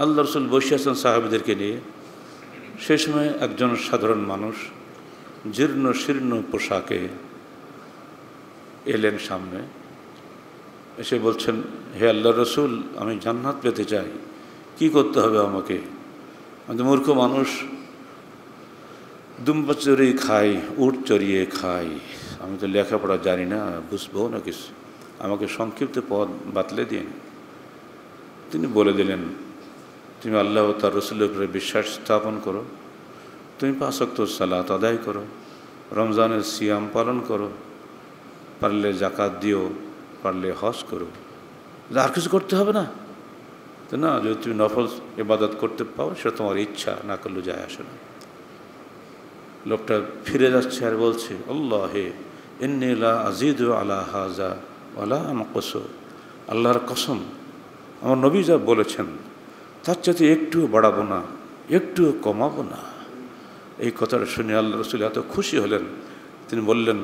আল্লাহ রাসূল বসে আছেন সাহাবীদেরকে নিয়ে। সেই সময় একজন সাধারণ মানুষ জীর্ণ শীর্ণ পোশাকে এলেন সামনে, এসে বলছেন, হে আল্লাহর রাসূল, আমি জান্নাত পেতে চাই, কি করতে হবে আমাকে? আমি মূর্খ মানুষ, দুম্বা চড়িয়ে খাই, উট চড়িয়ে খাই, আমি তো লেখাপড়া জানি না, বুঝবো না কিছু, আমাকে সংক্ষিপ্ত পথ বাতলে দিন। তিনি বলে দিলেন, তুমি আল্লাহ ও তার রাসূলের উপরে বিশ্বাস স্থাপন করো, তুমি 5 ওয়াক্ত সালাত আদায় করো, রমজানের সিয়াম পালন করো, পারলে জাকাত দিও, পারলে হজ করো। আর কিছু করতে হবে না তো? না, যদি তুমি নফল ইবাদত করতে পাও সেটা তোমার ইচ্ছা, না করলে যায় আসে না। লোকটা ফিরে যাচ্ছে আর বলছে, আল্লাহে ইন্নী লা আযীদু আলা হাযা ওয়া লা আনকুসু। আল্লাহর কসম, আমার নবী যা বলেছেন তার চাইতে একটুও বাড়াবো না, একটুও কমাবো না। এই কথাটা শুনে আল্লাহ রাসূল এত খুশি হলেন, তিনি বললেন,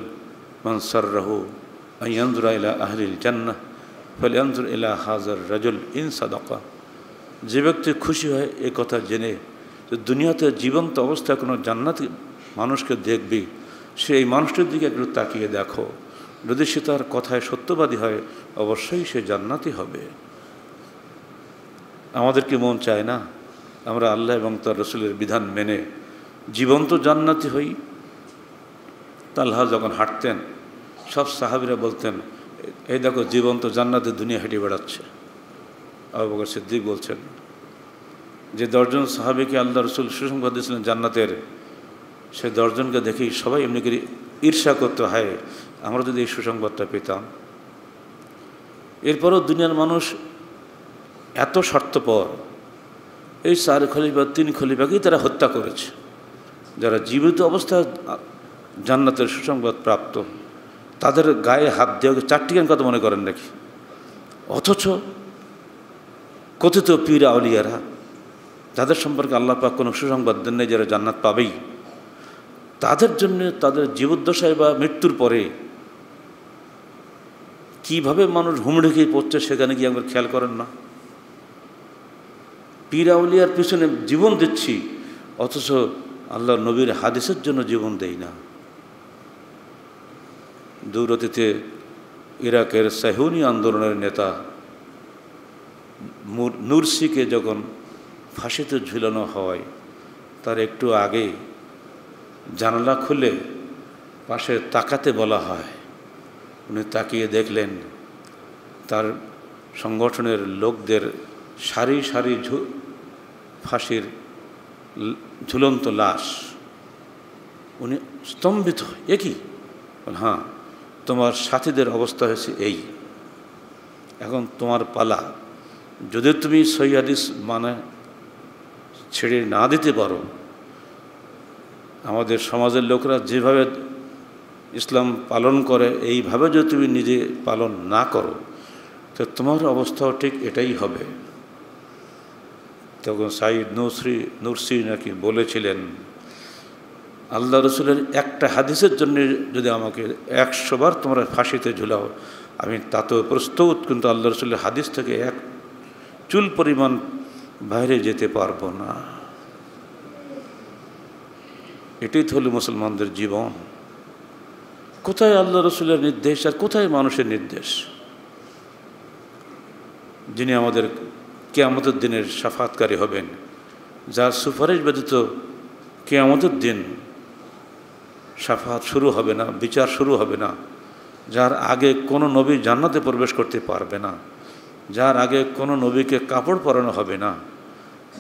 মান সাররাহু আন ইয়ানজুরা ইলা আহলিল জান্নাহ ফালইয়ানজুর ইলা হাযার রাজুল ইন সাদাকা। যে ব্যক্তি খুশি হয় এই কথা জেনে যে দুনিয়াতে জীবন্ত অবস্থায় কোনো জান্নাতি মানুষকে দেখবি, সে এই মানুষটির দিকে একটু তাকিয়ে দেখো, যদি সে তার কথায় সত্যবাদী হয় অবশ্যই সে জান্নাতি হবে। আমাদের কি মন চায় না আমরা আল্লাহ এবং তার রাসূলের বিধান মেনে জীবন্ত জান্নাতি হই? তালহা যখন হাঁটতেন সব সাহাবীরা বলতেন, এই দেখো জীবন্ত জান্নাতে দুনিয়া হেঁটে বেড়াচ্ছে। আবু বকর সিদ্দিক বলছেন যে 10 জন সাহাবীকে আল্লাহ রাসূল সুসংবাদ দিয়েছিলেন জান্নাতের, সে 10 জনকে দেখেই সবাই এমনি করে ঈর্ষা করতে হয়, আমরা যদি এই সুসংবাদটা পেতাম। এরপরও দুনিয়ার মানুষ এত স্বার্থপর, এই 4 খলিফা 3 খলিফাকেই তারা হত্যা করেছে, যারা জীবিত অবস্থায় জান্নাতের সুসংবাদ প্রাপ্ত, তাদের গায়ে হাত দেওয়াকে চারটিখান কথা মনে করেন নাকি? অথচ কথিত পীর আউলিয়ারা, যাদের সম্পর্কে আল্লাহ পাক কোনো সুসংবাদ দেন নাই, যারা জান্নাত পাবেই, তাদের জন্য তাদের জীবদ্দশায় বা মৃত্যুর পরে কিভাবে মানুষ হুমড়ি খেয়ে পড়ছে সেখানে গিয়ে একবার খেয়াল করেন না? পীর আউলিয়ার পিছনে জীবন দিচ্ছি, অথচ আল্লাহ নবীর হাদিসের জন্য জীবন দেই না। দূরতীতে ইরাকের সাহুনি আন্দোলনের নেতা নুরসিকে যখন ফাঁসিতে ঝুলানো হয়, তার একটু আগে জানালা খুলে পাশে তাকাতে বলা হয়। উনি তাকিয়ে দেখলেন তার সংগঠনের লোকদের সারি সারি ফাঁসির ঝুলন্ত লাশ। উনি স্তম্ভিত, এ কি? হ্যাঁ, তোমার সাথীদের অবস্থা হয়েছে এই, এখন তোমার পালা। যদি তুমি সহিহ হাদিস মানে ছেড়ে না দিতে পারো, আমাদের সমাজের লোকরা যেভাবে ইসলাম পালন করে এইভাবে যদি তুমি নিজে পালন না করো, তো তোমার অবস্থাও ঠিক এটাই হবে। তখন সাইদ নুরসি নাকি বলেছিলেন, আল্লাহ রসুলের একটা হাদিসের জন্য যদি আমাকে 100 বার তোমরা ফাঁসিতে ঝুলাও, আমি তাতেও প্রস্তুত, কিন্তু আল্লাহ রসুলের হাদিস থেকে এক চুল পরিমাণ বাইরে যেতে পারবো না। এটাই তো হলো মুসলমানদের জীবন। কোথায় আল্লাহ রসুলের নির্দেশ আর কোথায় মানুষের নির্দেশ? যিনি আমাদের কিয়ামতের দিনের শাফাতকারী হবেন, যার সুপারিশ ব্যতীত কিয়ামতের দিন শাফাত শুরু হবে না, বিচার শুরু হবে না, যার আগে কোনো নবী জান্নাতে প্রবেশ করতে পারবে না, যার আগে কোনো নবীকে কাপড় পরানো হবে না,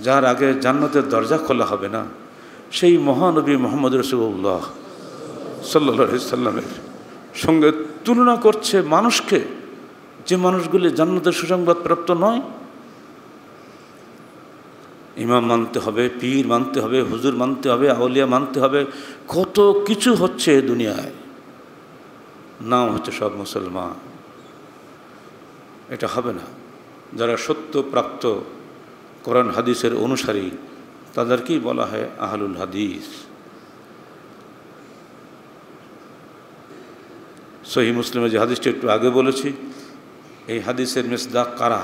যার আগে জান্নাতের দরজা খোলা হবে না, সেই মহানবী মুহাম্মদ রাসূলুল্লাহ সাল্লাল্লাহু আলাইহি সাল্লামের সঙ্গে তুলনা করছে মানুষকে, যে মানুষগুলি জান্নাতের সুসংবাদ প্রাপ্ত নয়। ইমাম মানতে হবে, পীর মানতে হবে, হুজুর মানতে হবে, আউলিয়া মানতে হবে, কত কিছু হচ্ছে দুনিয়ায়, নাম হচ্ছে সব মুসলমান। এটা হবে না। যারা সত্যপ্রাপ্ত কোরআন হাদিসের অনুসারী, তাদেরকেই বলা হয় আহলুল হাদিস। সহিহ মুসলিমে যে হাদিসটা একটু আগে বলেছি, এই হাদিসের মিসদাক কারা,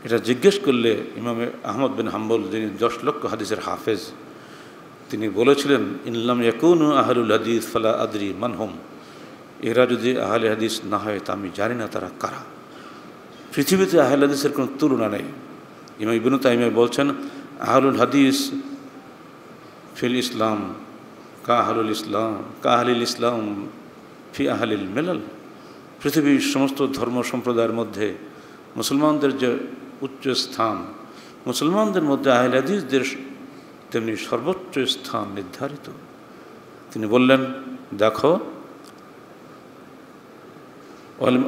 এটা জিজ্ঞেস করলে ইমামে আহমদ বিন হাম্বল, যিনি 10 লক্ষ হাদিসের হাফেজ, তিনি বলেছিলেন, ইনলাম ইয়াকুনু আহলুল হাদিস ফালা আদরি মানহুম, এরা যদি আহলে হাদিস না হয় তা আমি জানি না তারা কারা। পৃথিবীতে আহলে হাদিসের কোনো তুলনা নেই। ইমাম ইবনে তাইমিয়া বলছেন, আহলুল হাদিস ফিল ইসলাম কা আহলুল ইসলাম ফি আহলিল মিলাল। পৃথিবীর সমস্ত ধর্ম সম্প্রদায়ের মধ্যে মুসলমানদের যে উচ্চ স্থান, মুসলমানদের মধ্যে আহলে হাদিসদের তেমনি সর্বোচ্চ স্থান নির্ধারিত। তিনি বললেন, দেখো,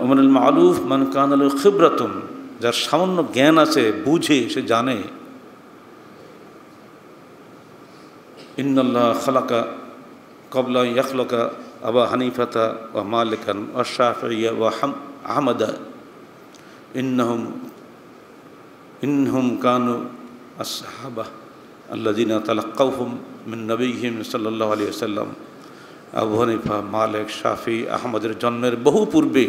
মিনাল মা'লুফ মান কানা লাহু খিবরাতুন, যার সামান্য জ্ঞান আছে, বুঝে, সে জানে, ইন্নাল্লাহ খালাকা ক্বাবলা ইয়াখলাকা আবা হানিফাতা ওয়া মালিকান ওয়া শাফিঈয়া ওয়া আহমাদা ইন্নাহুম কানু আসহাবা আল্লাযিনা তালাক্কাউহুম মিন নবিয়্যিহিম সাল্লাল্লাহু আলাইহি ওয়াসাল্লাম। আবু হানিফা, মালিক, শাফি, আহমদের জন্মের বহু পূর্বে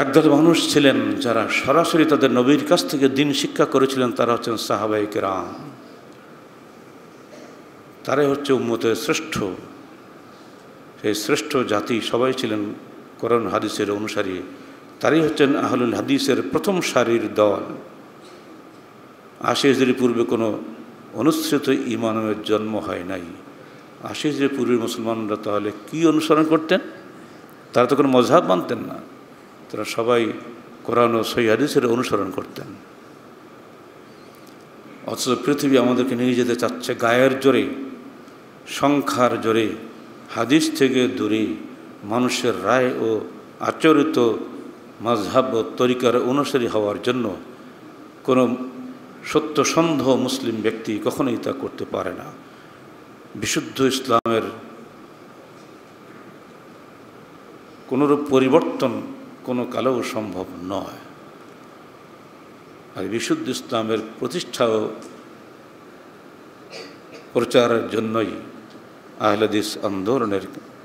একদল মানুষ ছিলেন যারা সরাসরি তাদের নবীর কাছ থেকে দিন শিক্ষা করেছিলেন। তারা হচ্ছেন সাহাবায়ে কেরাম। তারাই হচ্ছে উম্মতের শ্রেষ্ঠ। সেই শ্রেষ্ঠ জাতি সবাই ছিলেন কোরআন হাদিসের অনুসারী। তারাই হচ্ছেন আহলুল হাদিসের প্রথম সারির দল। 80 হিজরি পূর্বে কোনো অনুসৃত ইমানের জন্ম হয় নাই। 80 হিজরি পূর্বের মুসলমানরা তাহলে কি অনুসরণ করতেন? তারা তো কোনো মযহাব মানতেন না, তারা সবাই কোরআন ও সহিহ হাদিসের অনুসরণ করতেন। অথচ পৃথিবী আমাদেরকে নিয়ে যেতে চাচ্ছে গায়ের জোরে, সংখ্যার জোরে, হাদিস থেকে দূরে, মানুষের রায় ও আচরিত মাযহাব ও তরিকার অনুসারী হওয়ার জন্য কোনো সত্যসন্ধ মুসলিম ব্যক্তি কখনোই তা করতে পারে না। বিশুদ্ধ ইসলামের কোনোরূপ পরিবর্তন কোনো কালেও সম্ভব নয়। আর বিশুদ্ধ ইসলামের প্রতিষ্ঠা ও প্রচারের জন্যই আহলে হাদিস আন্দোলনের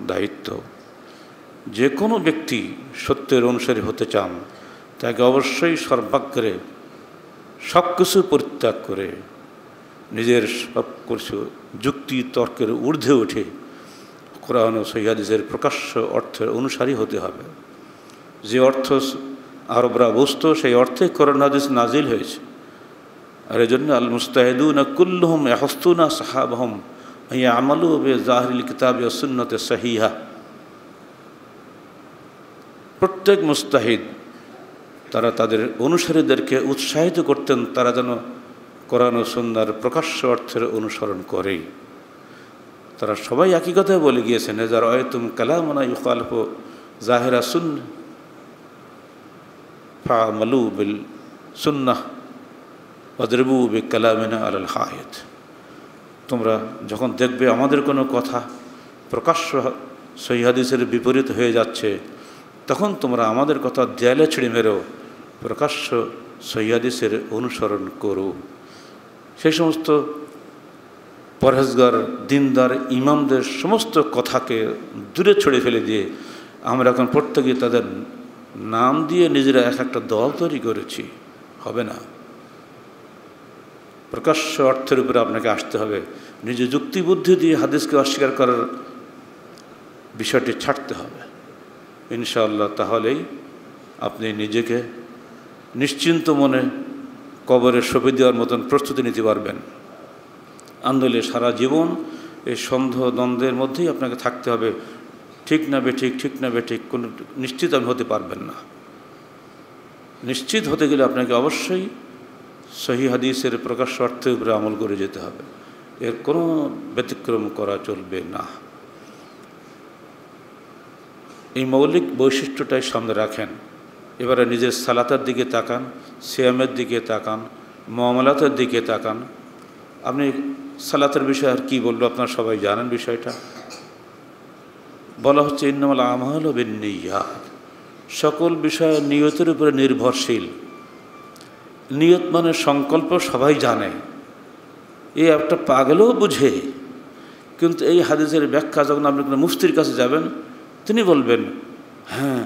দায়িত্ব। যে কোনো ব্যক্তি সত্যের অনুসারী হতে চান তাকে অবশ্যই সর্বাগ্রে সব কিছু পরিত্যাগ করে নিজের সব কিছু যুক্তি তর্কের ঊর্ধ্বে উঠে কোরআন ও সহিহ হাদিসের প্রকাশ্য অর্থের অনুসারী হতে হবে। যে অর্থ আরবরা বুঝত সেই অর্থে কোরআন হাদিস নাজিল হয়েছে। আর এই জন্য আল মুস্তাহিদুনা কুল্লুহুম ইয়াহসুনা সাহাবাহুম ইয়ামালু বিজাহিরিল কিতাবি ওয়াস সুন্নতি সহিহা। প্রত্যেক মুস্তাহিদ তারা তাদের অনুসারীদেরকে উৎসাহিত করতেন তারা যেন কোরআন ও সুন্নাহর প্রকাশ্য অর্থের অনুসরণ করে। তারা সবাই একই কথা বলে গিয়েছেন, ইযা রাআইতুম কালামান ইউখালিফু যাহিরা সুন্নাহ ফা'মালু বিল সুন্নাহ ওয়াদরিবু বিকালামিনা আলাল হায়ত। তোমরা যখন দেখবে আমাদের কোনো কথা প্রকাশ্য সহিহ হাদিসের বিপরীত হয়ে যাচ্ছে, তখন তোমরা আমাদের কথা দেয়ালে ছিঁড়ে মেরো, প্রকাশ্য সহিহ হাদিসের অনুসরণ করো। সেই সমস্ত পরহেজগার দিনদার ইমামদের সমস্ত কথাকে দূরে ছড়ে ফেলে দিয়ে আমরা এখন প্রত্যেকে তাদের নাম দিয়ে নিজেরা এক একটা দল তৈরি করেছি, হবে না। প্রকাশ্য অর্থের উপরে আপনাকে আসতে হবে। নিজে যুক্তিবুদ্ধি দিয়ে হাদিসকে অস্বীকার করার বিষয়টি ছাড়তে হবে ইনশাআল্লাহ। তাহলেই আপনি নিজেকে নিশ্চিন্ত মনে কবরে সঁপে দেওয়ার মতন প্রস্তুতি নিতে পারবেন। আন্দোলনে সারা জীবন এই সন্দেহ দ্বন্দ্বের মধ্যেই আপনাকে থাকতে হবে। ঠিক না বেঠিক, ঠিক না বেঠিক, কোনো নিশ্চিত আপনি হতে পারবেন না। নিশ্চিত হতে গেলে আপনাকে অবশ্যই সহিহ হাদিসের প্রকাশ্য অর্থের উপরে আমল করে যেতে হবে, এর কোনো ব্যতিক্রম করা চলবে না। এই মৌলিক বৈশিষ্ট্যটাই সামনে রাখেন। এবারে নিজের সালাতের দিকে তাকান, সিয়ামের দিকে তাকান, মুআমালাতের দিকে তাকান। আপনি সালাতের বিষয়ে আর কী বললো আপনারা সবাই জানেন বিষয়টা। বলা হচ্ছে ইন্নামাল আমালু বিন্নিয়াত, সকল বিষয় নিয়তের উপরে নির্ভরশীল। নিয়ত মানে সংকল্প সবাই জানে, এই একটা পাগলও বুঝে। কিন্তু এই হাদিসের ব্যাখ্যা যখন আপনি কোনো মুফতির কাছে যাবেন, তিনি বলবেন হ্যাঁ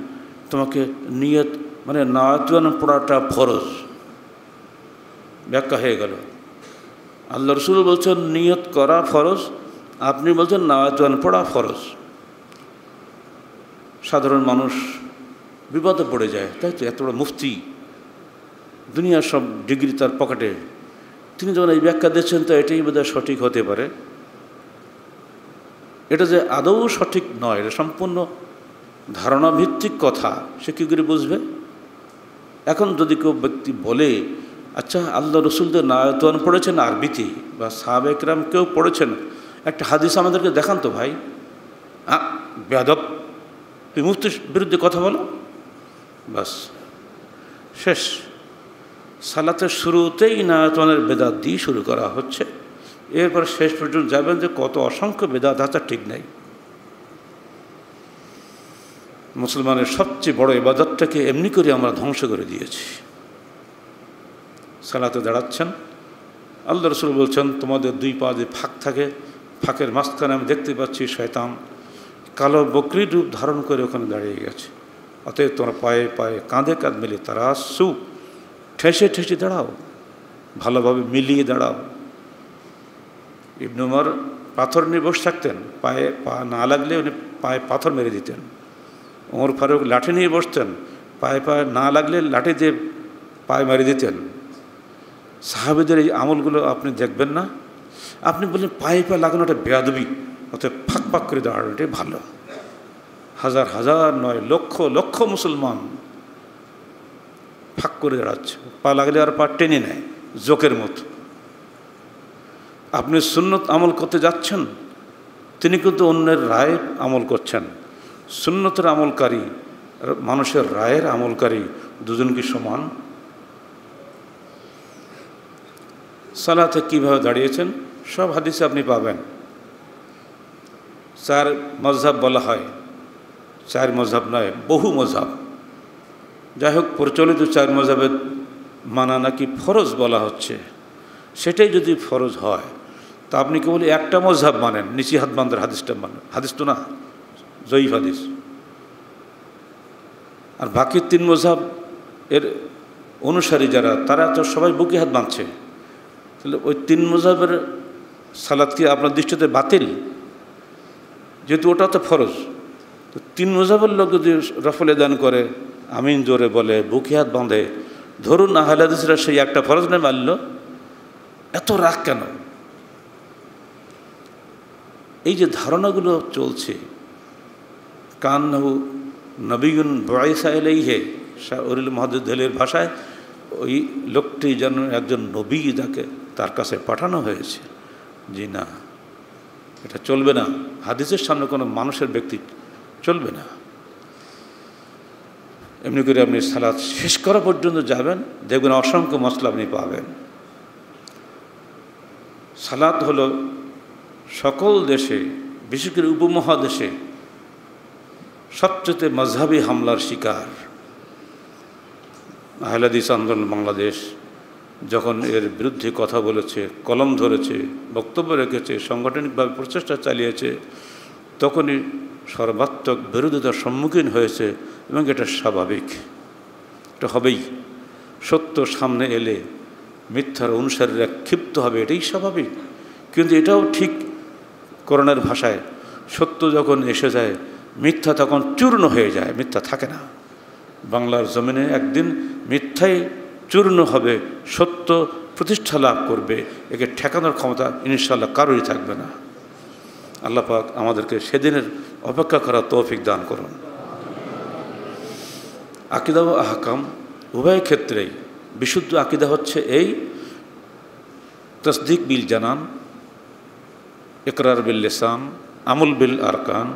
তোমাকে নিয়ত মানে নাওয়াতুন পড়াটা ফরজ। ব্যাখ্যা হয়ে গেল। আল্লাহ রাসূল বলছেন নিয়ত করা ফরজ, আপনি বলছেন নাওয়াতুন পড়া ফরজ। সাধারণ মানুষ বিপদে পড়ে যায়, তাই তো। এত বড় মুফতি, দুনিয়ার সব ডিগ্রি তার পকেটে, তিনি যখন এই ব্যাখ্যা দিচ্ছেন তো এটাই বোধহয় সঠিক হতে পারে। এটা যে আদৌ সঠিক নয়, এটা সম্পূর্ণ ধারণাভিত্তিক কথা, সে কী করে বুঝবে? এখন যদি কেউ ব্যক্তি বলে আচ্ছা আল্লাহ রসুলদের নায়াতুন পড়েছেন আরবিতে বা সাহাবা একরাম কেউ পড়েছেন, একটা হাদিস আমাদেরকে দেখান তো ভাই। বেয়াদব, এই মুফতির বিরুদ্ধে কথা বলো, বাস শেষ। সালাতের শুরুতেই নায়াতুনের বেদাত দিয়ে শুরু করা হচ্ছে, এরপর শেষ পর্যন্ত যাবেন যে কত অসংখ্য বেদাত আছে ঠিক নেই। মুসলমানের সবচেয়ে বড় ইবাদতটাকে এমনি করে আমরা ধ্বংস করে দিয়েছি। সালাতে দাঁড়াচ্ছেন, আল্লাহ রসুল বলছেন তোমাদের দুই পা যে ফাঁক থাকে, ফাঁকের মাঝখানে আমি দেখতে পাচ্ছি শয়তান কালো বকরির রূপ ধারণ করে ওখানে দাঁড়িয়ে গেছে। অতএব তোমরা পায়ে পায়ে কাঁধে কাঁধ মিলিয়ে তারা ঠেসে ঠেসে দাঁড়াও, ভালোভাবে মিলিয়ে দাঁড়াও। ইবনে উমর পাথর নিয়ে বসে থাকতেন, পায়ে পা না লাগলে উনি পায়ে পাথর মেরে দিতেন। ওমর ফারুক লাঠি নিয়ে বসতেন, পায়ে পায়ে না লাগলে লাঠি দিয়ে পায়ে মেরে দিতেন। সাহাবীদের এই আমলগুলো আপনি দেখবেন না। আপনি বললেন পায়ে পায়ে লাগানোটা বেয়াদবি, অতএব ফাঁক ফাঁক করে দাঁড়ানোটাই ভালো। হাজার হাজার নয় লক্ষ লক্ষ মুসলমান ফাঁক করে দাঁড়াচ্ছে, পা লাগলে আর পা টেনে নেয় জোকের মতো। আপনি সুন্নত আমল করতে যাচ্ছেন, তিনি কিন্তু অন্যের রায় আমল করছেন। সুন্নতের আমলকারী মানুষের রায়ের আমলকারী দুজন কি সমান? সালাতে কীভাবে দাঁড়িয়েছেন সব হাদিসে আপনি পাবেন। 4 মযহাব বলা হয়, 4 মযহাব নয়, বহু মযহাব। যাই হোক, প্রচলিত 4 মযহাবের মানা নাকি ফরজ বলা হচ্ছে। সেটাই যদি ফরজ হয় তা আপনি কেবল একটা মযহাব মানেন, নিচি হাত বান্ধার হাদিসটা মানেন। হাদিস তো না, জয়ীফ হাদিস। আর বাকি 3 মযহাব এর অনুসারী যারা, তারা তো সবাই বুকে হাত বাঁধছে। তাহলে ওই 3 মযহাবের সালাত কি আপনার দৃষ্টিতে বাতিল? যেহেতু ওটা তো ফরজ, তো 3 মযহাবের লোক যদি রফলে দান করে, আমিন জোরে বলে, বুকে হাত বাঁধে, ধরুন আহলে হাদিসরা সেই একটা ফরজ নয় মানল, এত রাগ কেন? এই যে ধারণাগুলো চলছে, কান্নাহু নবীন বুইসা ইলাইহি, শাহরুল মুহাদ্দিসের ভাষায় ওই লোকটি যেন একজন নবী, যাকে তার কাছে পাঠানো হয়েছে। জি না, এটা চলবে না। হাদিসের সামনে কোনো মানুষের ব্যক্তি চলবে না। এমনি করে আপনি সালাত শেষ করা পর্যন্ত যাবেন, দেখবেন অসংখ্য মসলা আপনি পাবেন। সালাত হলো সকল দেশে, বিশেষ করে উপমহাদেশে সবচেয়ে মজহাবি হামলার শিকার। আহলে হাদিস আন্দোলন বাংলাদেশ যখন এর বিরুদ্ধে কথা বলেছে, কলম ধরেছে, বক্তব্য রেখেছে, সাংগঠনিকভাবে প্রচেষ্টা চালিয়েছে, তখনই সর্বাত্মক বিরোধিতার সম্মুখীন হয়েছে। এবং এটা স্বাভাবিক, এটা হবেই। সত্য সামনে এলে মিথ্যার অনুসারীরা ক্ষিপ্ত হবে, এটাই স্বাভাবিক। কিন্তু এটাও ঠিক, কোরআনের ভাষায় সত্য যখন এসে যায়, মিথ্যা তখন চূর্ণ হয়ে যায়, মিথ্যা থাকে না। বাংলার জমিনে একদিন মিথ্যাই চূর্ণ হবে, সত্য প্রতিষ্ঠা লাভ করবে। একে ঠেকানোর ক্ষমতা ইনশাআল্লাহ কারোরই থাকবে না। আল্লাহ পাক আমাদেরকে সেদিনের অপেক্ষা করার তৌফিক দান করুন। আকিদা ও আহকাম উভয় ক্ষেত্রেই বিশুদ্ধ আকিদা হচ্ছে এই তসদিক বিল জানান, ইকরার বিল লিসান, আমল বিল আরকান,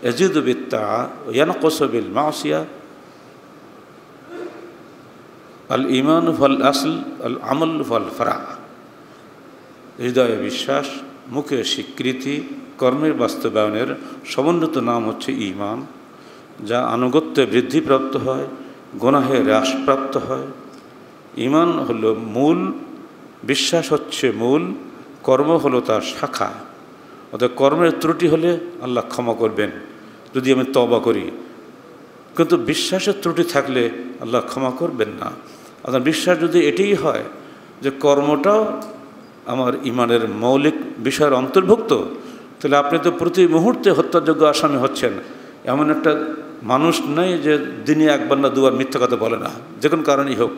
ইয়াজিদু বিত তাআ ওয়া ইয়ানকুসু বিল মাসিয়া, আল ঈমান ফাল আসল, আল আমল ফাল ফারা। হৃদয়ে বিশ্বাস, মুখে স্বীকৃতি, কর্মের বাস্তবায়নের সমন্বিত নাম হচ্ছে ঈমান, যা আনুগত্যে বৃদ্ধিপ্রাপ্ত হয়, গুনাহে হ্রাসপ্রাপ্ত হয়। ঈমান হলো মূল, বিশ্বাস হচ্ছে মূল, কর্ম হলো তার শাখা। অর্থাৎ কর্মের ত্রুটি হলে আল্লাহ ক্ষমা করবেন যদি আমি তওবা করি, কিন্তু বিশ্বাসের ত্রুটি থাকলে আল্লাহ ক্ষমা করবেন না। অর্থাৎ বিশ্বাস যদি এটাই হয় যে কর্মটাও আমার ঈমানের মৌলিক বিষয়ের অন্তর্ভুক্ত, তাহলে আপনি তো প্রতি মুহূর্তে হত্যাযোগ্য আসামি হচ্ছেন। এমন একটা মানুষ নেই যে দিনে একবার না দুবার মিথ্যা কথা বলে না, যে কোনো কারণেই হোক।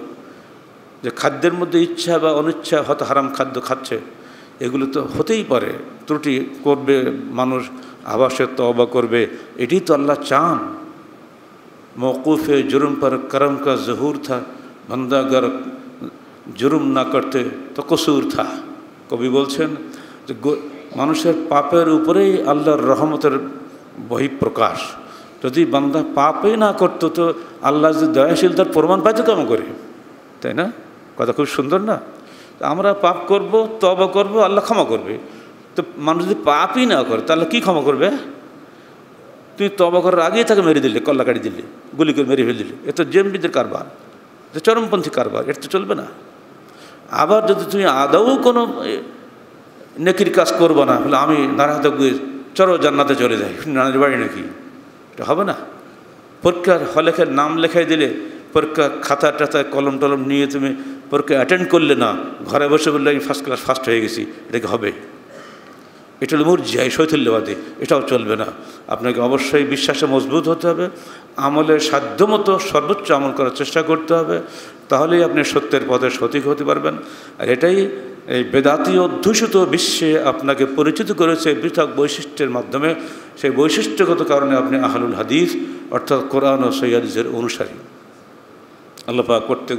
যে খাদ্যের মধ্যে ইচ্ছা বা অনিচ্ছা হয়তো হারাম খাদ্য খাচ্ছে, এগুলো তো হতেই পারে, ত্রুটি করবে মানুষ, আবার সে তওবা করবে। এটি তো আল্লাহ চান। মওকুফে জুরুম পর করম কা জহুর থা, বন্দা अगर জুরুম না করতে তো কসুর থা। কবি বলছেন যে মানুষের পাপের উপরেই আল্লাহর রহমতের বহিঃপ্রকাশ। যদি বান্দা পাপই না করতো তো আল্লাহ যে দয়াশীল তার প্রমাণ পাইতো কেমন করে, তাই না? কথা খুব সুন্দর না? আমরা পাপ করব, তওবা করব, আল্লাহ ক্ষমা করবে। তো মানুষ যদি পাপই না করে তাহলে কি ক্ষমা করবে? তুই তওবা করার আগেই তাকে মেরে দিলে, কল্লা কাটি দিলে, গুলি করে মেরে ফেলে দিলে, এ তো জেমবিদের কারবার, যে চরমপন্থী কারবার, এটা তো চলবে না। আবার যদি তুমি আদৌ কোনো নেকির কাজ করবো না, বলে আমি নারাতে চলো জান্নাতে চলে যাই, নানার বাড়ি নাকি, এটা হবে না। পরীক্ষার হলে নাম লেখাই দিলে, পরীক্ষা খাতা টাতায় কলম টলম নিয়ে তুমি পরীক্ষা অ্যাটেন্ড করলে না, ঘরে বসে বললে আমি ফার্স্ট ক্লাস ফার্স্ট হয়ে গেছি, এটা কি হবে? এটা হলো মুরজিয়ায় শৈথল্যবাদী, এটাও চলবে না। আপনাকে অবশ্যই বিশ্বাসে মজবুত হতে হবে, আমলের সাধ্যমতো সর্বোচ্চ আমল করার চেষ্টা করতে হবে, তাহলেই আপনি সত্যের পথে সঠিক হতে পারবেন। আর এটাই এই বেদাতি অধ্যুষিত বিশ্বে আপনাকে পরিচিত করেছে পৃথক বৈশিষ্ট্যের মাধ্যমে। সেই বৈশিষ্ট্যগত কারণে আপনি আহলুল হাদিস অর্থাৎ কোরআন ও সহিহ হাদিসের অনুসারী। আল্লাহ পাক প্রত্যেক